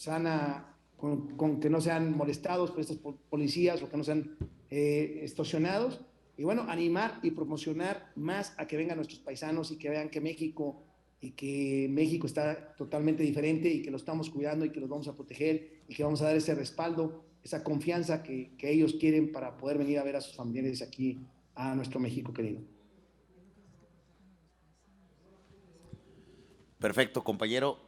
Speaker 14: que no sean molestados por estos policías o que no sean extorsionados. Y bueno, animar y promocionar más a que vengan nuestros paisanos y que vean que México está totalmente diferente y que lo estamos cuidando y que los vamos a proteger y que vamos a dar ese respaldo, esa confianza que ellos quieren para poder venir a ver a sus familiares aquí a nuestro México querido.
Speaker 1: Perfecto, compañero.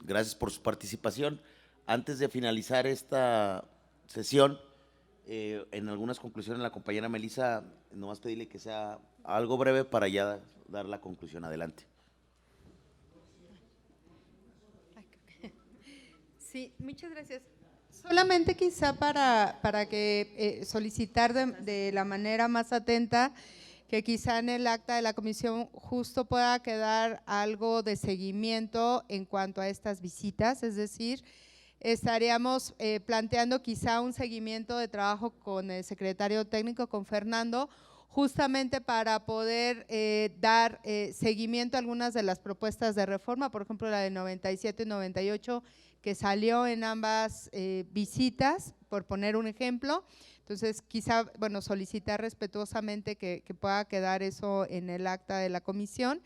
Speaker 1: Gracias por su participación. Antes de finalizar esta sesión, en algunas conclusiones, la compañera Melissa, nomás pedirle que sea algo breve para ya dar la conclusión. Adelante.
Speaker 11: Sí, muchas gracias. Solamente quizá para que solicitar de la manera más atenta que quizá en el acta de la comisión justo pueda quedar algo de seguimiento en cuanto a estas visitas, es decir, estaríamos planteando quizá un seguimiento de trabajo con el secretario técnico, con Fernando, justamente para poder dar seguimiento a algunas de las propuestas de reforma, por ejemplo la de 97 y 98, que salió en ambas visitas, por poner un ejemplo. Entonces, quizá, bueno, solicitar respetuosamente que pueda quedar eso en el acta de la comisión.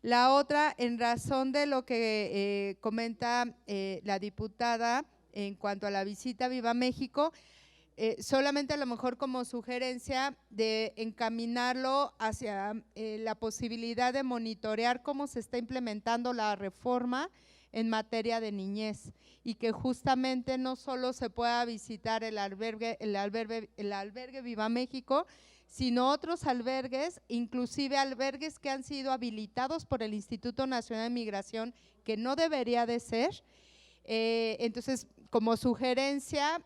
Speaker 11: La otra, en razón de lo que comenta la diputada en cuanto a la visita a Viva México, solamente a lo mejor como sugerencia de encaminarlo hacia la posibilidad de monitorear cómo se está implementando la reforma en materia de niñez y que justamente no solo se pueda visitar el albergue Viva México, sino otros albergues, inclusive albergues que han sido habilitados por el Instituto Nacional de Migración, que no debería de ser. Entonces, como sugerencia,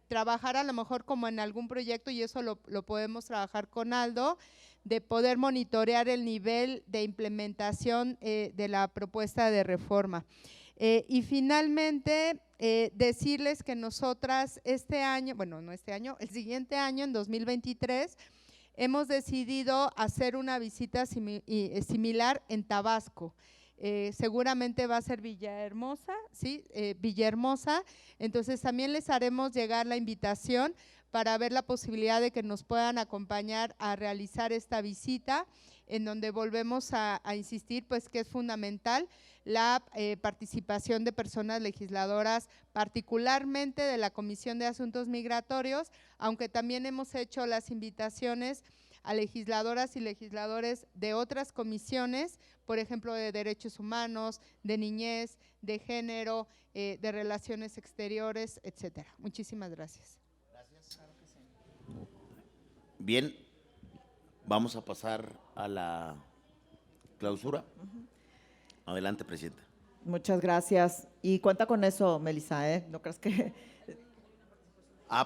Speaker 11: trabajar a lo mejor como en algún proyecto, y eso lo podemos trabajar con Aldo, de poder monitorear el nivel de implementación de la propuesta de reforma. Y finalmente, decirles que nosotras este año, bueno, no este año, el siguiente año, en 2023, hemos decidido hacer una visita similar en Tabasco. Seguramente va a ser Villahermosa, ¿sí? Villahermosa, entonces también les haremos llegar la invitación para ver la posibilidad de que nos puedan acompañar a realizar esta visita, en donde volvemos a insistir, pues que es fundamental la participación de personas legisladoras, particularmente de la Comisión de Asuntos Migratorios, aunque también hemos hecho las invitaciones a legisladoras y legisladores de otras comisiones, por ejemplo, de Derechos Humanos, de Niñez, de Género, de Relaciones Exteriores, etcétera. Muchísimas gracias.
Speaker 1: Bien, vamos a pasar a la clausura. Adelante, presidenta.
Speaker 2: Muchas gracias. Y cuenta con eso, Melissa, ¿eh? No creas que…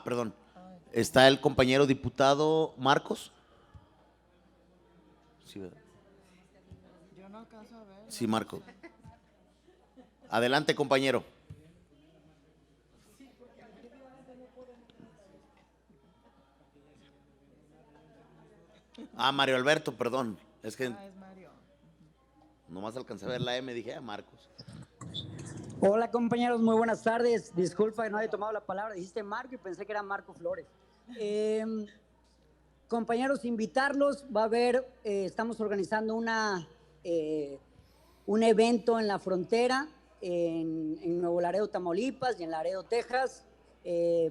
Speaker 1: Perdón. ¿Está el compañero diputado Marcos? Sí, ¿verdad?
Speaker 2: Yo no alcanzo a ver.
Speaker 1: Sí, Marcos. Adelante, compañero. Mario Alberto, perdón. Es que
Speaker 2: es Mario.
Speaker 1: nomás alcancé a ver la M, dije, Marcos.
Speaker 15: Hola compañeros, muy buenas tardes. Disculpa que no haya tomado la palabra, dijiste Marco y pensé que era Marco Flores. Compañeros, invitarlos, va a haber, estamos organizando un evento en la frontera en Nuevo Laredo, Tamaulipas y en Laredo, Texas,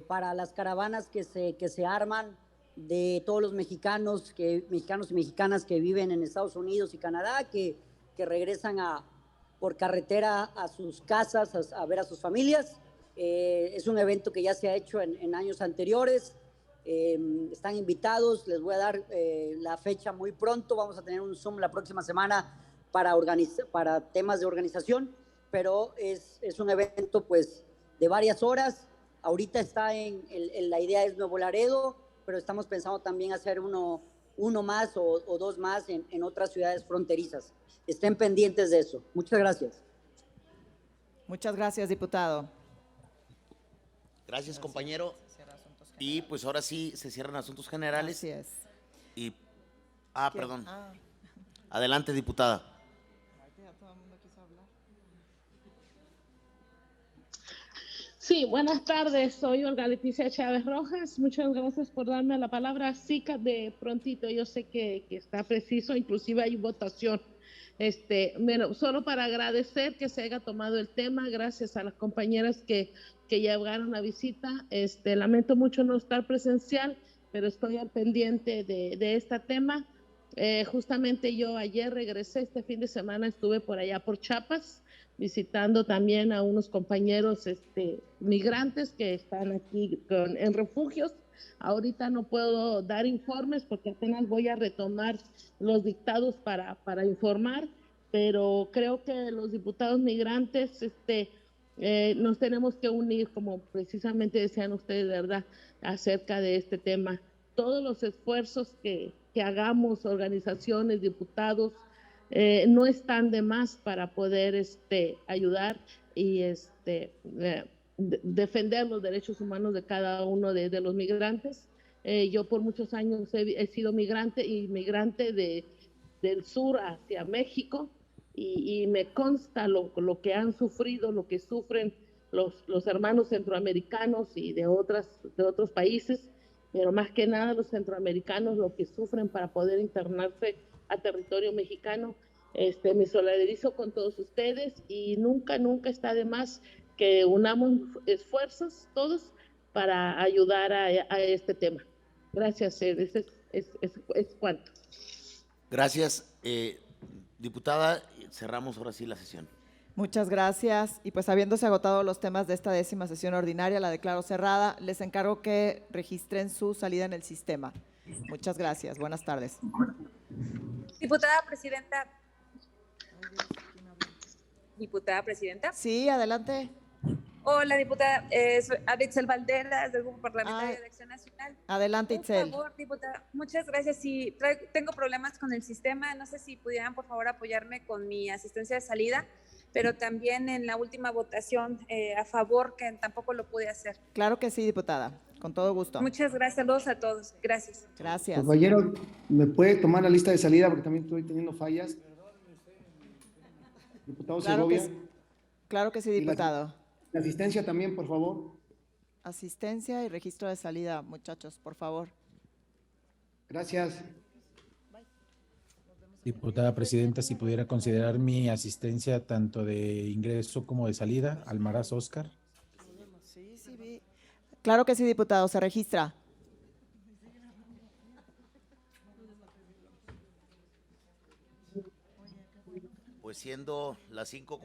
Speaker 15: para las caravanas que se arman de todos los mexicanos y mexicanas que viven en Estados Unidos y Canadá, que regresan por carretera a sus casas a ver a sus familias. Es un evento que ya se ha hecho en años anteriores. Están invitados, les voy a dar la fecha muy pronto. Vamos a tener un Zoom la próxima semana para temas de organización, pero es un evento pues de varias horas. Ahorita está la idea es Nuevo Laredo, pero estamos pensando también hacer uno más o dos más en otras ciudades fronterizas. Estén pendientes de eso. Muchas gracias.
Speaker 2: Muchas gracias, diputado.
Speaker 1: Gracias, compañero. Y pues ahora sí se cierran asuntos generales.
Speaker 2: Así es.
Speaker 1: Y, perdón. Adelante, diputada.
Speaker 7: Sí, buenas tardes. Soy Olga Leticia Chávez Rojas. Muchas gracias por darme la palabra. Sí, de prontito, yo sé que está preciso, inclusive hay votación. Bueno, solo para agradecer que se haya tomado el tema, gracias a las compañeras que llegaron a visita. Lamento mucho no estar presencial, pero estoy al pendiente de este tema. Justamente yo ayer regresé, este fin de semana estuve por allá por Chiapas, visitando también a unos compañeros migrantes que están aquí en refugios. Ahorita no puedo dar informes porque apenas voy a retomar los dictados para informar, pero creo que los diputados migrantes nos tenemos que unir, como precisamente decían ustedes, ¿verdad?, acerca de este tema. Todos los esfuerzos que hagamos, organizaciones, diputados, no están de más para poder ayudar y defender los derechos humanos de cada uno de los migrantes. Yo por muchos años he sido migrante del sur hacia México y me consta lo que han sufrido, lo que sufren los hermanos centroamericanos y de otros países, pero más que nada los centroamericanos, lo que sufren para poder internarse a territorio mexicano. Me solidarizo con todos ustedes y nunca está de más que unamos esfuerzos todos para ayudar a este tema. Gracias, es cuanto.
Speaker 1: Gracias, diputada. Cerramos ahora sí la sesión.
Speaker 2: Muchas gracias. Y pues habiéndose agotado los temas de esta 10ª sesión ordinaria, la declaro cerrada. Les encargo que registren su salida en el sistema. Muchas gracias. Buenas tardes.
Speaker 16: Diputada presidenta. Diputada presidenta.
Speaker 2: Sí, adelante.
Speaker 16: Hola, diputada. Soy Itzel Valderas, del Grupo Parlamentario de Acción Nacional.
Speaker 2: Adelante, Itzel.
Speaker 16: Por favor, diputada. Muchas gracias. Sí, tengo problemas con el sistema. No sé si pudieran, por favor, apoyarme con mi asistencia de salida, pero también en la última votación a favor, que tampoco lo pude hacer.
Speaker 2: Claro que sí, diputada. Con todo gusto.
Speaker 16: Muchas gracias. Saludos a todos. Gracias.
Speaker 2: Gracias.
Speaker 14: Compañero, ¿me puede tomar la lista de salida? Porque también estoy teniendo fallas. Diputado Segovia.
Speaker 2: Claro que sí, diputado.
Speaker 14: La asistencia también, por favor.
Speaker 2: Asistencia y registro de salida, muchachos, por favor.
Speaker 14: Gracias.
Speaker 4: Diputada presidenta, si pudiera considerar mi asistencia tanto de ingreso como de salida. Almaraz Óscar.
Speaker 2: Sí, vi. Claro que sí, diputado, se registra.
Speaker 1: Pues siendo las 5:00